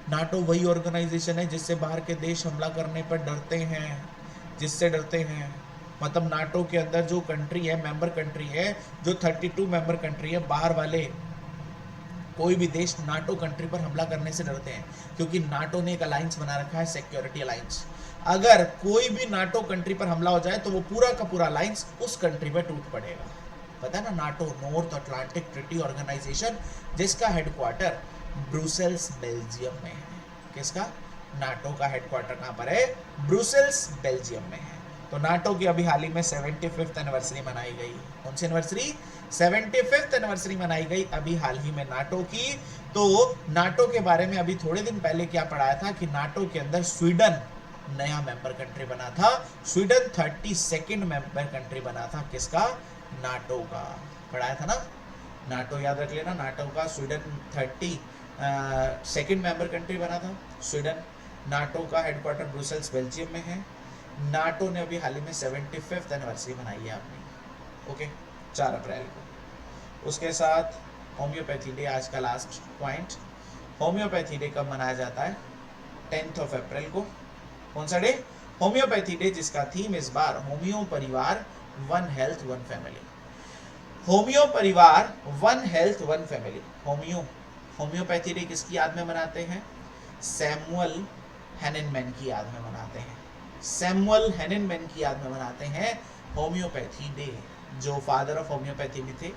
नाटो वही ऑर्गेनाइजेशन है जिससे बाहर के देश हमला करने पर डरते हैं, जिससे डरते हैं। मतलब नाटो के अंदर जो कंट्री है, मेंबर कंट्री है, जो 32 मेंबर कंट्री है, बाहर वाले कोई भी देश नाटो कंट्री पर हमला करने से डरते हैं, क्योंकि नाटो ने एक अलायंस बना रखा है, सिक्योरिटी अलायंस। अगर कोई भी नाटो कंट्री पर हमला हो जाए तो वो पूरा का पूरा अलायंस उस कंट्री पर टूट पड़ेगा। पता है ना, NATO North Atlantic Treaty Organisation, जिसका हेडक्वार्टर ब्रुसेल्स बेल्जियम में है। किसका? नाटो का हेडक्वार्टर कहाँ पर है? ब्रुसेल्स बेल्जियम में है। तो नाटो की अभी हाल ही में 75th एनिवर्सरी मनाई गई। कौन सी एनिवर्सरी? 75th एनिवर्सरी मनाई गई अभी हाल ही में नाटो की। तो नाटो के बारे में अभी थोड़े दिन पहले क्या पढ़ाया था कि नाटो के अंदर स्वीडन नया मेंबर कंट्री बना था। स्वीडन 32nd मेंबर कंट्री बना था। किसका? नाटो का। पढ़ाया था ना, नाटो याद रख लेना। नाटो का स्वीडन 32nd मेंबर कंट्री बना था स्वीडन। नाटो का हेडक्वार्टर ब्रुसेल्स बेल्जियम में है। नाटो ने अभी हाल ही में 75th एनिवर्सरी मनाई है अपनी। ओके, 4 अप्रैल को। उसके साथ होम्योपैथी डे आज का लास्ट पॉइंट। होम्योपैथी डे कब मनाया जाता है? 10 अप्रैल को। कौन सा डे? होम्योपैथी डे, जिसका थीम इस बार homeo Parivar, one health one family. Homeo Parivar, one health one family. Homeopathy day किसकी याद में मनाते हैं? सैमुअल हैनिनमैन की याद में मनाते हैं। सैमुअल हैनिनमैन की याद में मनाते हैं होम्योपैथी डे। जो फादर ऑफ होम्योपैथी भी थे,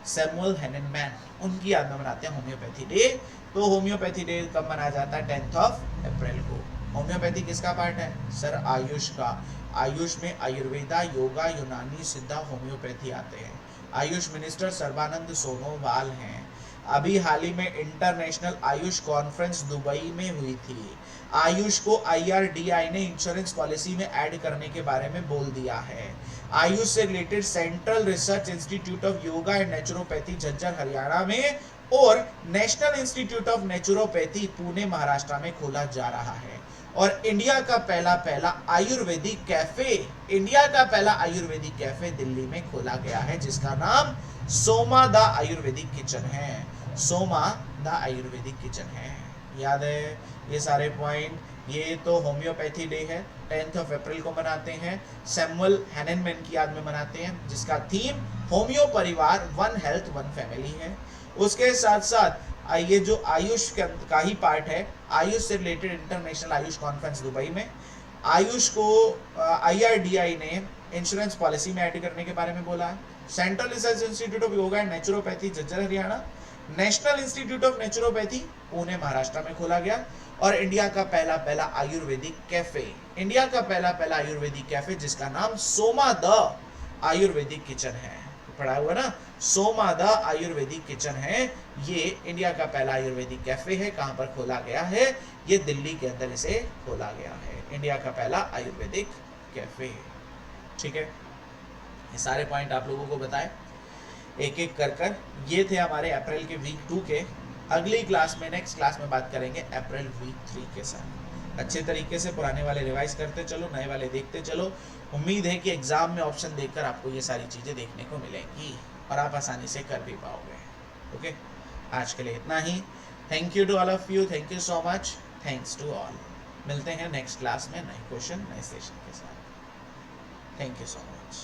सैमुअल हैनिनमैन, उनकी याद में मनाते हैं होम्योपैथी डे। तो होम्योपैथी डे कब मनाया जाता है? 10 अप्रैल को। होम्योपैथी किसका पार्ट है? सर, आयुष का। आयुष में आयुर्वेदा, योगा, यूनानी, सिद्धा, होम्योपैथी आते हैं। आयुष मिनिस्टर सर्बानंद सोनोवाल हैं। अभी हाल ही में इंटरनेशनल आयुष कॉन्फ्रेंस दुबई में हुई थी। आयुष को IRDAI ने इंश्योरेंस पॉलिसी में ऐड करने के बारे में बोल दिया है। आयुष से related central research institute of yoga and naturopathy Jhajjar Haryana में और national institute of naturopathy Pune Maharashtra में खोला जा रहा है। और इंडिया का पहला आयुर्वेदिक कैफे, इंडिया का पहला आयुर्वेदिक कैफे दिल्ली में खोला गया है, जिसका नाम सोमा द आयुर्वेदिक किचन है। सोमा द आयुर्वेदिक किचन है। याद है ये सारे पॉइंट। ये तो होम्योपैथी डे है, 10 अप्रैल को मनाते हैं। सैमुअल हैनिनमैन की याद में मनाते हैं, जिसका theme homeo Parivar, one health one family है। उसके साथ साथ ये जो आयुष का ही पार्ट है, आयुष से related international Ayush conference Dubai में। आयुष को IRDAI ने इंश्योरेंस पॉलिसी में ऐड करने के बारे में बोला है। Central research institute of yoga and naturopathy Jhajjar Haryana, national institute of naturopathy Pune Maharashtra में खोला गया। और इंडिया का पहला आयुर्वेदिक कैफे, इंडिया का पहला आयुर्वेदिक कैफे, जिसका नाम सोमा द आयुर्वेदिक किचन है। पढ़ा हुआ ना, सोमा द आयुर्वेदिक किचन है। ये इंडिया का पहला आयुर्वेदिक कैफे है। कहां पर खोला गया है? ये दिल्ली के अंदर इसे खोला गया है, इंडिया का पहला आयुर्वेदिक कैफे। ठीक है, ये सारे पॉइंट आप लोगों को बताए एक एक कर। ये थे हमारे अप्रैल के वीक 2 के। अगली क्लास में, नेक्स्ट क्लास में बात करेंगे अप्रैल वीक 3 के साथ। अच्छे तरीके से पुराने वाले रिवाइज करते चलो, नए वाले देखते चलो। उम्मीद है कि एग्जाम में ऑप्शन देखकर आपको ये सारी चीज़ें देखने को मिलेंगी और आप आसानी से कर भी पाओगे। ओके, आज के लिए इतना ही। Thank you to all of you, thank you so much, thanks to all. मिलते हैं नेक्स्ट क्लास में नए क्वेश्चन, नए सेशन के साथ। Thank you so much.